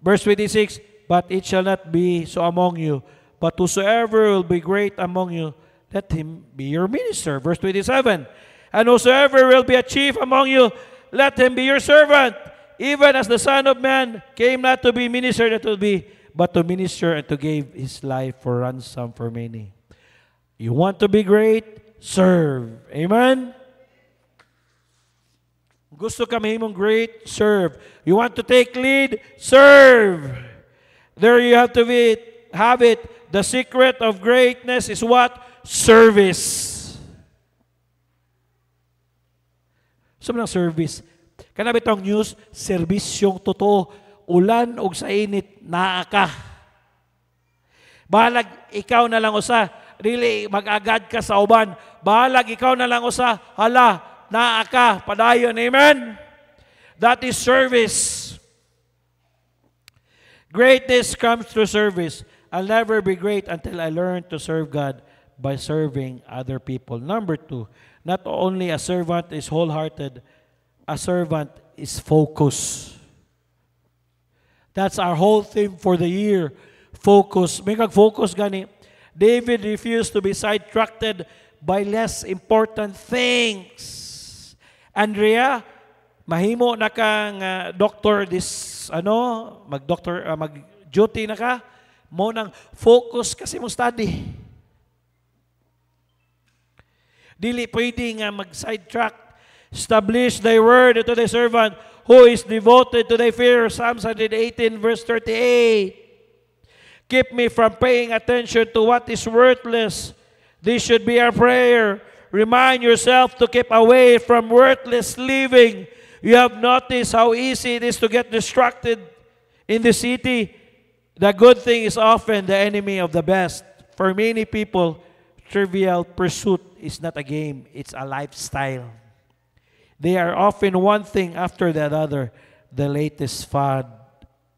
Verse 26. But it shall not be so among you, but whosoever will be great among you, let him be your minister. Verse 27. And whosoever will be a chief among you, let him be your servant. Even as the Son of Man came not to be ministered unto be, but to minister and to give his life for ransom for many. You want to be great? Serve. Amen? Gusto ka mahimong great? Serve. You want to take lead? Serve. There you have to have it. The secret of greatness is what? Service. Sabi ng service. Kanabi itong news, serbisyong totoo. Ulan o sa init, naa ka. Bahalag, ikaw na lang usa. Really, mag-agad ka sa uban. Bahalag, ikaw na lang usa. Hala, naa ka. Padayon. Amen? That is service. Greatness comes through service. I'll never be great until I learn to serve God by serving other people. Number 2, not only a servant is wholehearted, a servant is focused. That's our whole theme for the year. Focus. May kag-focus gani. David refused to be sidetracked by less important things. Andrea, mahimo na kang doctor mag-duty na ka, mo nang focus kasi mo study. Dili pwede nga mag-sidetrack. Establish thy word unto thy servant who is devoted to thy fear. Psalms 118 verse 38. Keep me from paying attention to what is worthless. This should be our prayer. Remind yourself to keep away from worthless living. You have noticed how easy it is to get distracted in the city. The good thing is often the enemy of the best. For many people, trivial pursuit is not a game, it's a lifestyle. They are often one thing after the other, the latest fad.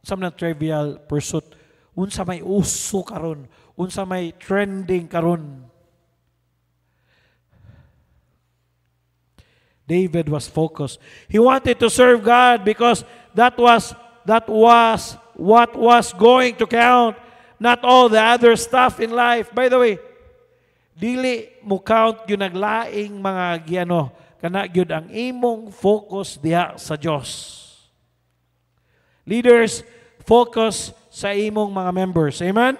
Some na trivial pursuit. Unsa may uso karon, unsa may trending karon. David was focused. He wanted to serve God because that was what was going to count, not all the other stuff in life. By the way, dili mo count yung naglaing mga giano, kana gyud ang imong focus diha sa Dios. Leaders, focus sa imong mga members. Amen?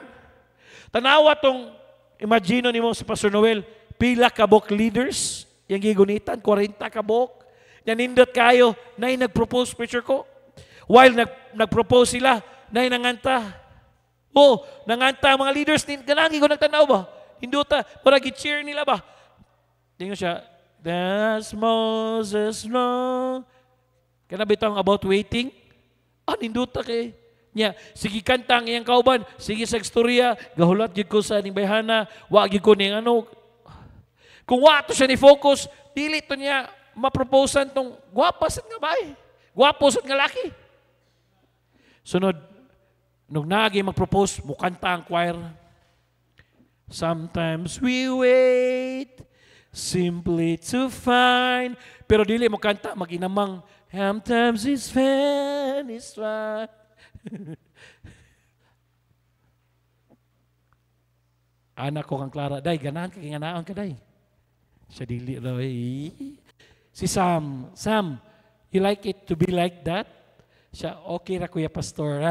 Tanawa tong imagine nimo sa Pastor Noel, pila ka book leaders, yung gigunitan, 40 ka book. Nanindot kayo, na nag-propose picture ko. While nag-propose sila, na nanganta. Oh, nanganta mga leaders, ganagi ko nagtanaw ba? Hinduta, para gi-cheer nila ba? Tingnan siya, that's Moses, no. Kana bitang about waiting? Hinduta kay. Nya, sige kanta ang iyang kauban, sige sa istorya, gahulat gid ko sa ning bayhana, wa gid ko ning ano. Kung wa to siya ni focus, dili to niya maproposean tong gwapas nga bay. Gwapos nga laki. Sunod, nung nagi mag-propose, mukanta ang choir. Sometimes we wait simply to find. Pero dili mo kanta, mag-inamang, sometimes it's fine, it's fine. Anak ko kang Clara, day, ganahan ka, ganahan ka, day. Siya dili raw eh. Si Sam, you like it to be like that? Siya, okay ra kuya pastor.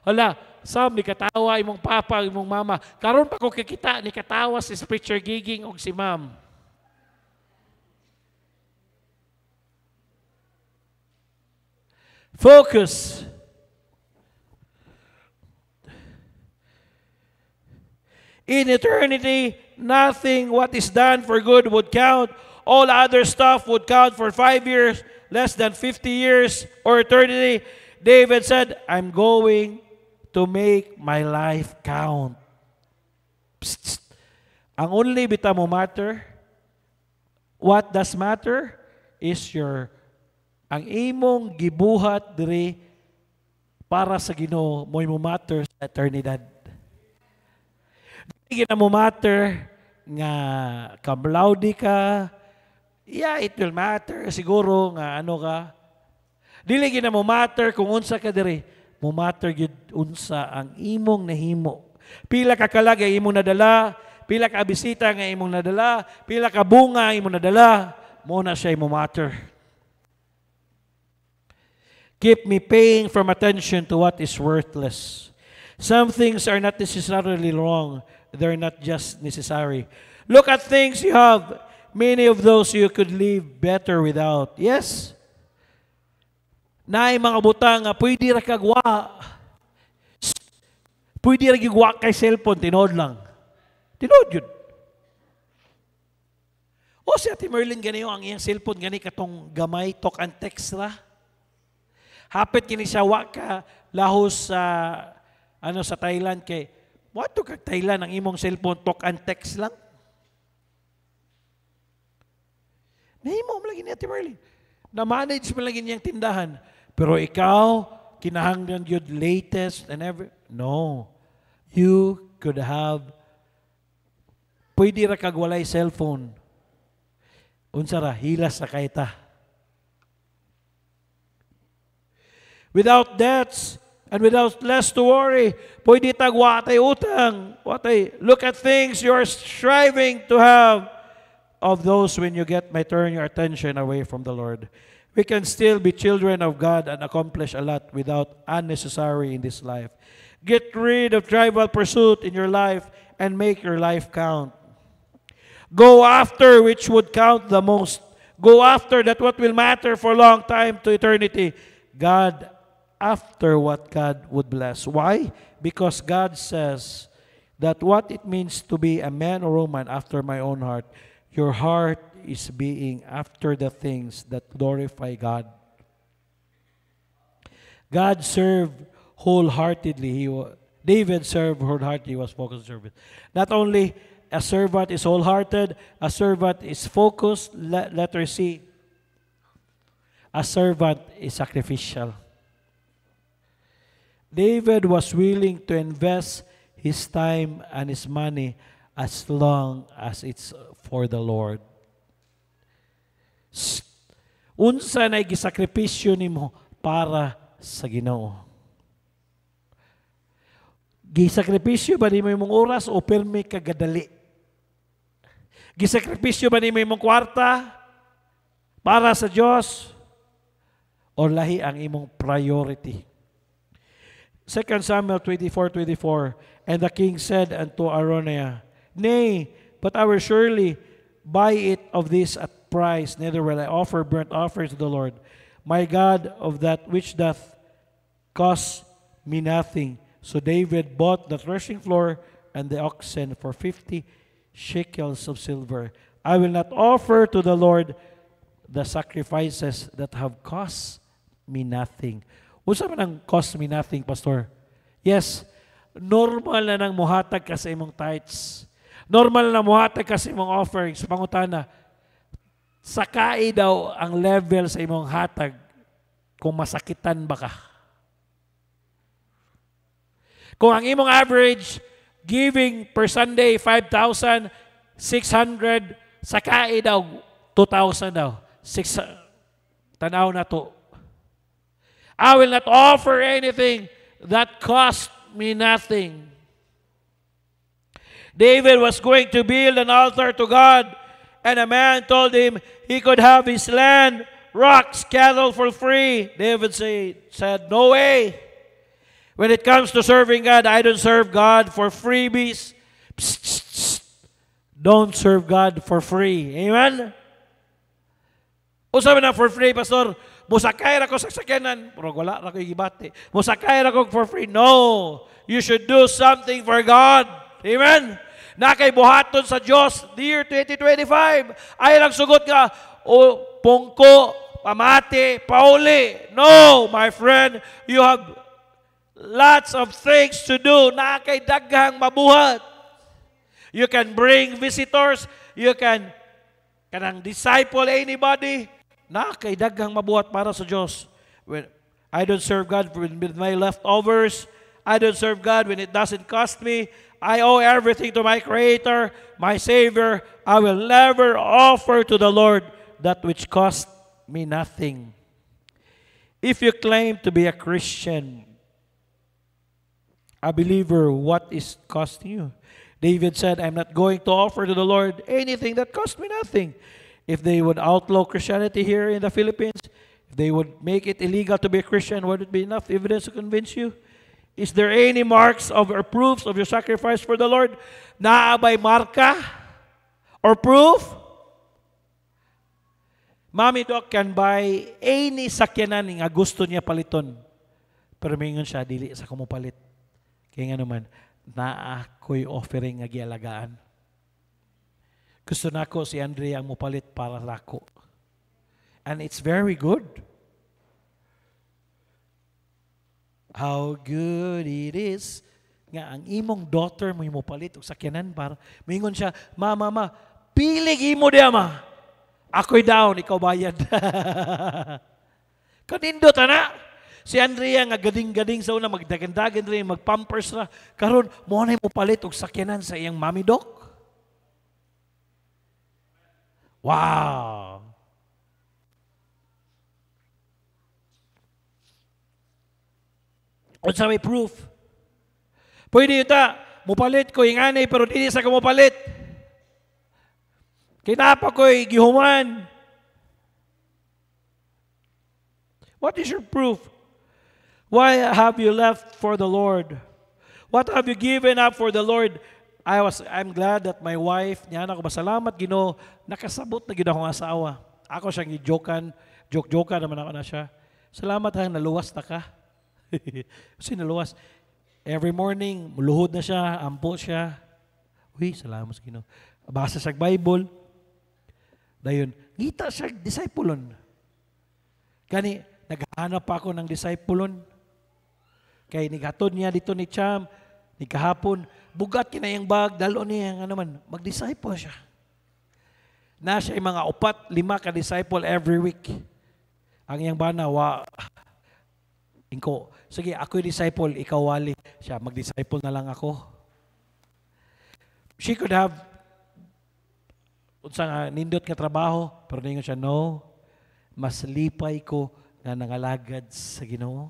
Hala, Sam, ni katawa imong papa, imong mama. Karon pa ko kikita, ni katawa si preacher giging og si ma'am. Focus. In eternity, nothing what is done for good would count. All other stuff would count for 5 years, less than 50 years, or eternity. David said, I'm going to make my life count. Psst, psst. Ang only bita mo matter, what does matter is ang imong gibuhat diri para sa Ginoo mo'y mo matter sa eternidad. Hindi na mo matter nga kamlaudi ka, yeah, it will matter siguro nga ano ka. Dili gina mo matter kung unsa ka diri, mo matter gyud unsa ang imong nahimo. Pila ka kalag ang imong nadala, pila ka bisita nga imong nadala, pila ka bunga imong nadala, mo na siya imong matter. Keep me paying from attention to what is worthless. Some things are not necessarily wrong. They're not just necessary. Look at things you have. Many of those you could live better without. Yes. Naay mga butang nga pwede ra kagwa. Pwede ra gigwa kay cellphone tinod lang. Tinod yun. O si Ate Merlin ganiyo ang iyang cellphone gani katong gamay talk and text ra. Hapit kini siya wa ka lahos sa sa Thailand kay what to kag Thailand ang imong cellphone talk and text lang. Nahimo mo lagi ni Ate Merlin. Na-manage mo lagi niyang tindahan. Pero ikaw, kinahanglan yun latest and every... No. You could have... Pwede ra kagwalay cellphone. Unsa ra, hilas sa kaita. Without debts and without less to worry, pwede tag watay utang. Look at things you're striving to have. Of those when you turn your attention away from the Lord. We can still be children of God and accomplish a lot without unnecessary in this life. Get rid of trivial pursuit in your life and make your life count. Go after which would count the most. Go after that what will matter for a long time to eternity. God after what God would bless. Why? Because God says that what it means to be a man or woman after my own heart. Your heart is being after the things that glorify God. God served wholeheartedly. David served wholeheartedly. He was focused on service. Not only a servant is wholehearted, a servant is focused. Letter C. A servant is sacrificial. David was willing to invest his time and his money as long as it's for the Lord. Unsa na gisakripisyo nimo para sa Ginoo? Gisakripisyo ba nimo imong oras o permi kagadali? Gisakripisyo ba nimo imong kwarta para sa Dios o lahi ang imong priority? 2 Samuel 24:24, and the king said unto Araunah, Nay, but I will surely buy it of this at price, neither will I offer burnt offerings to the Lord, my God, of that which doth cost me nothing. So David bought the threshing floor and the oxen for 50 shekels of silver. I will not offer to the Lord the sacrifices that have cost me nothing. Unsa man ang cost me nothing, Pastor? Yes, normal na nang muhatag ka sa imong tithes. Normal na muhatag ka sa imong offerings. Pangutana, sakai daw ang level sa imong hatag kung masakitan ba ka. Kung ang imong average giving per Sunday 5,600, sakai daw 2,000 daw. Tanaw na to. I will not offer anything that cost me nothing. David was going to build an altar to God, and a man told him he could have his land, rocks, cattle for free. David said, no way. When it comes to serving God, I don't serve God for freebies. Psst, psst, psst. Don't serve God for free. Amen? Usabi na for free, Pastor. musakay ra ko sa sakyanan, pero wala ra ko gibati. Musakay ra ko for free. No. You should do something for God. Amen? Na kay buhaton sa Dios year 2025. Ay lang sugot ka, o pungko, pamati, pauli. No, my friend, you have lots of things to do. Na kay daghang mabuhat. You can bring visitors, you can kanang disciple anybody. Na kay daghang mabuhat para sa Dios. When I don't serve God with my leftovers, I don't serve God when it doesn't cost me. I owe everything to my Creator, my Savior. I will never offer to the Lord that which cost me nothing. If you claim to be a Christian, a believer, what is costing you? David said, I'm not going to offer to the Lord anything that cost me nothing. If they would outlaw Christianity here in the Philippines, if they would make it illegal to be a Christian, would it be enough evidence to convince you? Is there any marks of or proofs of your sacrifice for the Lord? Naabay marka or proof? Mommy Doc can buy any sakyanan nga gusto niya paliton. Pero mingon siya, dili sa kumupalit. Kaya nga naman, ako'y offering nga gialagaan. Gusto na ko si Andrea ang mupalit para lako. And it's very good. How good it is nga ang imong daughter mo palit og sakyanan para mingon siya, mama, pilig imo diya ma. Ako'y down, ikaw bayad. Kanindot na. Si Andrea nga gading-gading sa una magdagan-dagan rin, magpampers na. Karon mo na mo palit og sakyanan sa iyang Mommy Doc. Wow. O sa may proof. Pwede yun ta, mupalit ko yung anay, pero hindi sa ka mupalit. Kinapa ko'y gihuman. What is your proof? Why have you left for the Lord? What have you given up for the Lord? I'm glad that my wife, niya ako masalamat, Ginoo, nakasabot na gina akong asawa. Ako siyang i-jokan, joke-joke naman ako na siya. Salamat ha, naluwas na ka. Kasi naluwas. Every morning, muluhod na siya, ampo siya. Uy, salamat sa Ginoo. Basa sa Bible. Dayon, ngita siya disciplon. Gani, naghahanap pa ako ng disciplon. Kay nigatod niya dito ni Cham, ni kahapon, bugat kinayang bag, dalo niya nga naman, mag-disciple siya. Na siya yung mga 4-5 ka-disciple every week. Ang iyang bana, Ingko, sige, ako yung disciple, ikaw wali. Siya, mag-disciple na lang ako. She could have unsang nindot nga trabaho, pero ningon siya, no, mas lipay ko nga nangalagad sa Ginoo.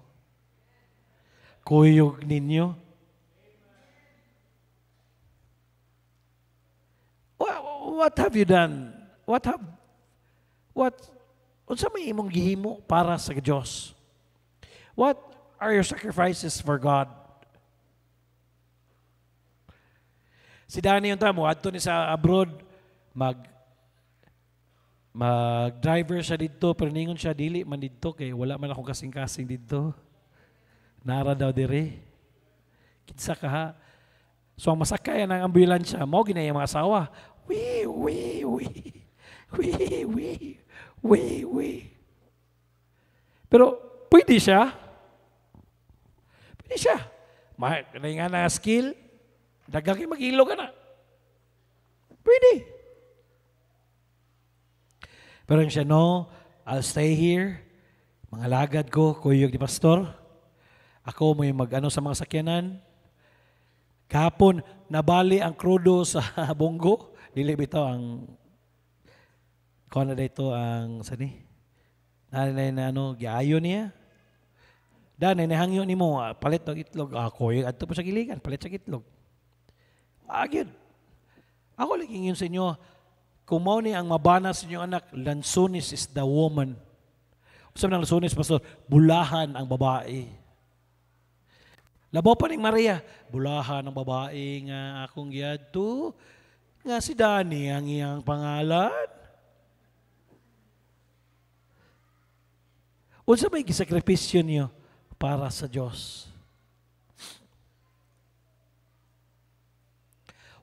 Kuyog ninyo. What have you done? Unsa may imong gihimo para sa Dios? What are your sacrifices for God? Si Danny yung tamo, adto ni sa abroad, mag-driver siya dito, pero ningon siya, dili man dito, kay wala man akong kasing-kasing dito. Nara daw dire. Kitsa ka ha. So ang masakay ng ambulansya, mo ginaya mga asawa. Pero pwede siya. Pwede siya. Kanay nga na skill, dagang mag-ilo ka na. Pwede. Pero siya, no, I'll stay here. Mga lagad ko, kuyog ni pastor. Ako mo yung mag-ano sa mga sakyanan. Kahapon, nabali ang krudo sa Bongo. Dili bitaw ang kung na dito ang sani. Nanay na ano, giayo niya. Danay nahangyo nimo, palit og itlog. Ako yung adto po sa giligan, palit sa itlog. Agad. Ako lagi yun sa inyo, kung mao ni ang mabana sa inyong anak, lansunis is the woman. Sabi ng lansunis, pastor, bulahan ang babae. Labaw pa ning Maria, bulahan ang babae nga akong giyadto, nga si Dani ang iyang pangalan. Unsa may gisakripisyo niyo para sa Diyos?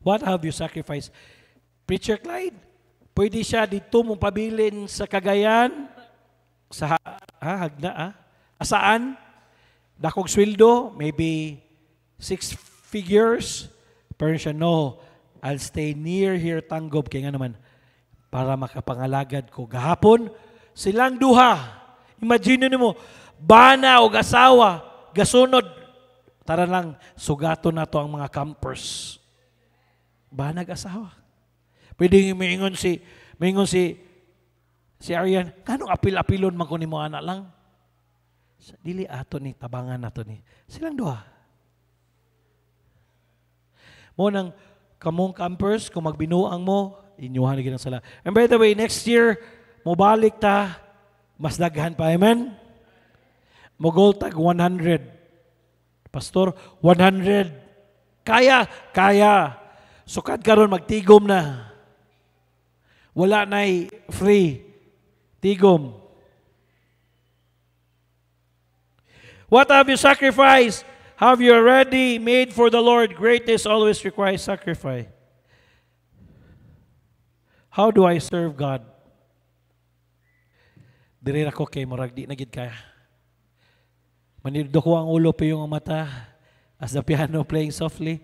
What have you sacrificed? Preacher Clyde, pwede siya dito mong pabilin sa Cagayan, sa Hagna, Asaan? Dakog sweldo, maybe 6 figures. Pero siya, no, I'll stay near here, Tanggob, kaya nga naman, para makapangalagad ko. Gahapon, silang duha. Imagine mo, bana o asawa, gasunod, tara lang, sugato na to ang mga campers. Bana asawa. Pwede mingon si Arian, kanong apil-apilon man ko ni mo anak lang? Dili ato ni, tabangan nato ni. Silang duha. Mo nang kamong campers, kung magbinuang mo, inyuhan na sala. And by the way, next year, mobalik ta, mas daghan pa, amen? Mogol tag 100. Pastor, 100. Kaya. Sukad karon magtigom na. Wala na'y free. Tigom. What have you sacrificed? Have you already made for the Lord? Greatness always requires sacrifice. How do I serve God? Diri ako kay murag di na gid kaya. Maniddo ko ang ulo pa yung mata as the piano playing softly.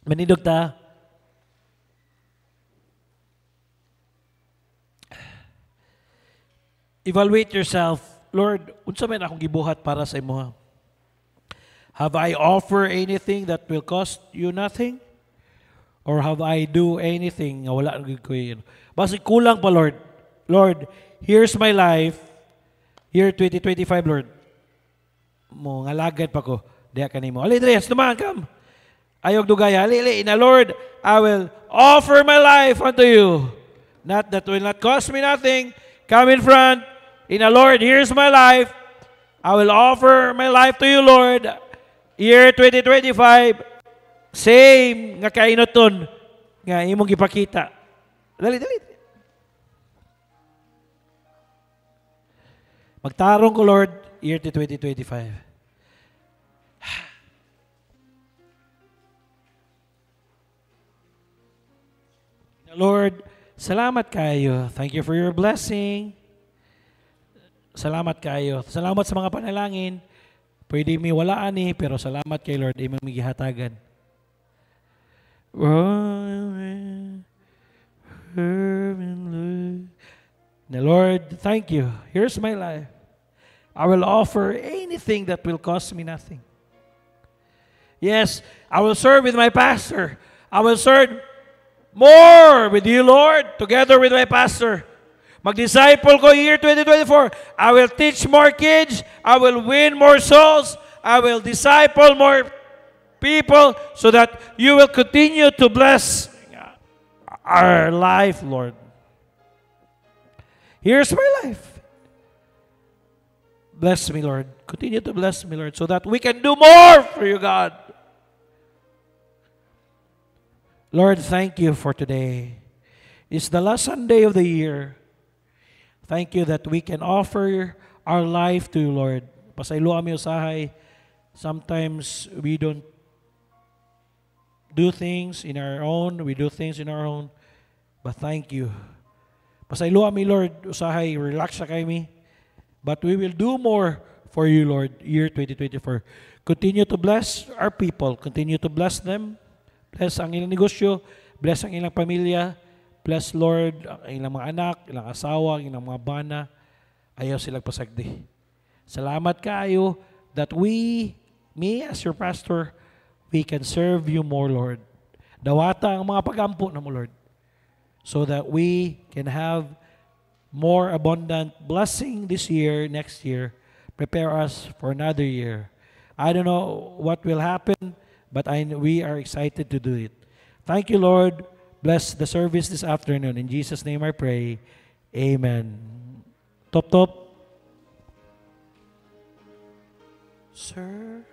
Manidog ta. Evaluate yourself. Lord, unsa man akong gibuhat para sa imo? Have I offered anything that will cost you nothing? Or have I do anything nga wala nang ko yun? Basta kulang pa, Lord. Lord, here's my life. Year 2025, Lord. Mo ngalagad pa ko. Diya kanimo. Ali, Andres, tumahan kam. Ayog dugaya. Ali, na Lord, I will offer my life unto you. Not that will not cost me nothing. Come in front. Lord, here's my life. I will offer my life to you, Lord. Year 2025. Same nga kainoton nga imong gipakita. Dali. Magtarong ko, Lord, year 2025. Lord, salamat kayo. Thank you for your blessing. Salamat kayo. Salamat sa mga panalangin. Pwede mi walaan ni, pero salamat kay Lord, imong migihatagan. The Lord, thank you. Here's my life. I will offer anything that will cost me nothing. Yes, I will serve with my pastor. I will serve more with you, Lord, together with my pastor. Mag-disciple ko year 2024. I will teach more kids. I will win more souls. I will disciple more people so that you will continue to bless our life, Lord. Here's my life. Bless me, Lord. Continue to bless me, Lord, so that we can do more for you, God. Lord, thank you for today. It's the last Sunday of the year. Thank you that we can offer our life to you, Lord. Pasaylo kami usahay. Sometimes we don't do things in our own. We do things in our own. But thank you. Pasaylo kami, Lord, usahay. Relax na kami. But we will do more for you, Lord, year 2024. Continue to bless our people. Continue to bless them. Bless ang ilang negosyo. Bless ang ilang pamilya. Bless, Lord, ang ilang mga anak, ilang asawa, ilang mga bana. Ayaw silang pasagdi. Salamat kayo that me as your pastor, we can serve you more, Lord. Dawata ang mga pagampo na mo, Lord. So that we can have more abundant blessing this year, next year. Prepare us for another year. I don't know what will happen, but we are excited to do it. Thank you, Lord. Bless the service this afternoon. In Jesus' name I pray. Amen. Top. Sir.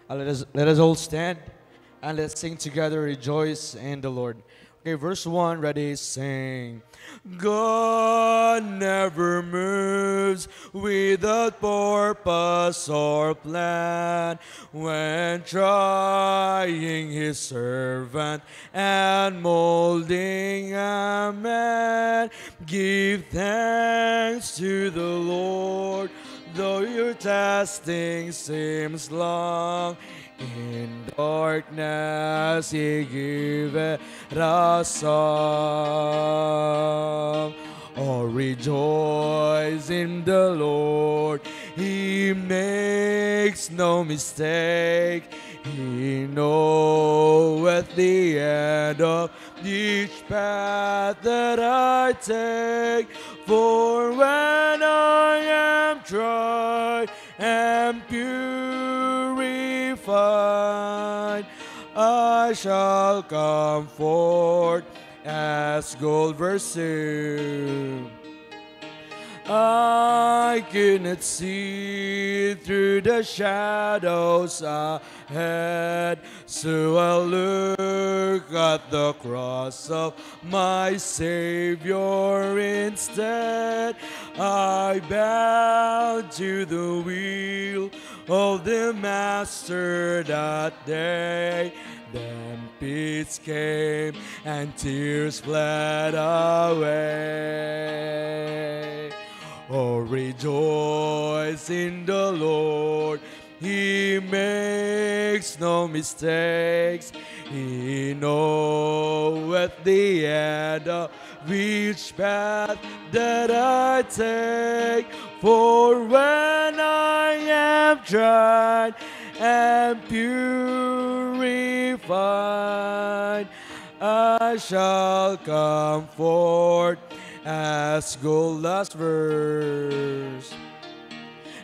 Let us all stand and let's sing together, Rejoice in the Lord. Okay, verse 1, ready, sing. God never moves without purpose or plan when trying his servant and molding a man. Give thanks to the Lord, though your testing seems long. In darkness He giveth a song. Oh, rejoice in the Lord. He makes no mistake. He knoweth the end of each path that I take. For when I am tried and purified, I shall come forth as gold. Verse 2. I cannot see through the shadows ahead, so I'll look at the cross of my Savior instead. I bow to the will of the Master that day. Then peace came and tears fled away. Oh, rejoice in the Lord. He makes no mistakes. He knoweth the end of each path that I take. For when I am tried and purified, I shall come forth as gold. Last verse.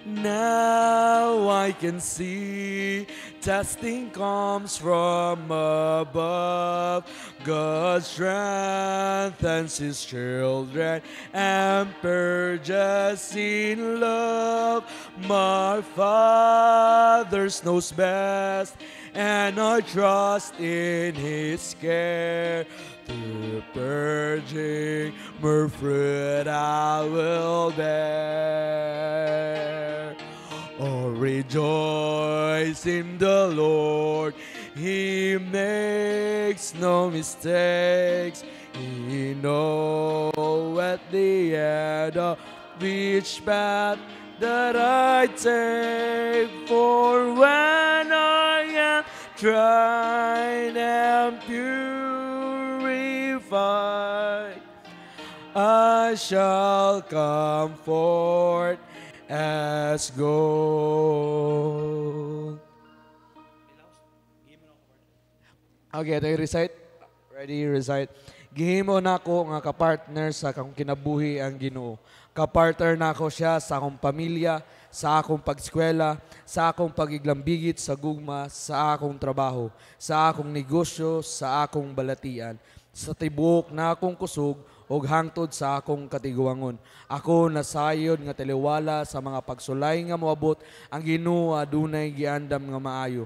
Now I can see testing comes from above. God strengthens His children and purges in love. My Father knows best, and I trust in His care. Through purging, more fruit I will bear. Oh, rejoice in the Lord. He makes no mistakes. He knoweth the end of each path that I take. For when I am tried and purified, I shall come forth as gold. Okay, tayo recite. Ready, recite. Gihimo nako nga kapartner sa akong kinabuhi ang Ginoo. Kapartner nako siya sa akong pamilya, sa akong pagskwela, sa akong pagiglambigit sa gugma, sa akong trabaho, sa akong negosyo, sa akong balatian, sa tibuok na akong kusog, og hangtod sa akong katiguangon. Ako nasayod nga taliwala sa mga pagsulay nga moabot, ang Ginoo adunay giandam nga maayo.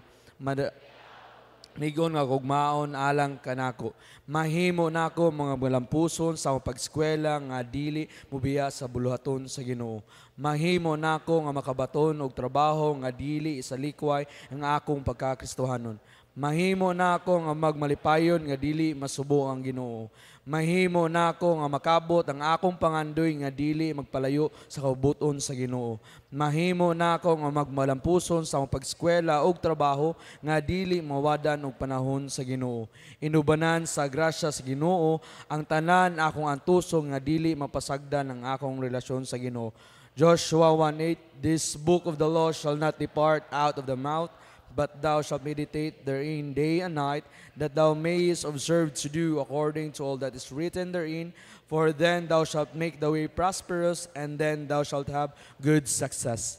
Nigon nga kugmaon alang kanako. Mahimo nako mga malampuson sa akong pagskwela nga dili mubiya sa buluhaton sa Ginoo. Mahimo nako nga makabaton og trabaho nga dili isalikway ang akong pagkakristohanon. Mahimo nako nga magmalipayon nga dili masubo ang Ginoo. Mahimo nako nga makabot ang akong pangandoy nga dili magpalayo sa kaubuton sa Ginoo. Mahimo nako nga magmalampuson sa akong pagskwela og trabaho nga dili mawadan og panahon sa Ginoo. Inubanan sa grasya sa Ginoo ang tanan akong antusong nga dili mapasagdan ang akong relasyon sa Ginoo. Joshua 1:8, This book of the law shall not depart out of the mouth, but thou shalt meditate therein day and night, that thou mayest observe to do according to all that is written therein. For then thou shalt make the way prosperous, and then thou shalt have good success.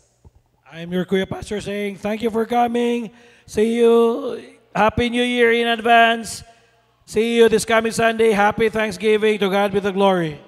I'm your Kuya Pastor saying thank you for coming. See you. Happy New Year in advance. See you this coming Sunday. Happy Thanksgiving. To God be the glory.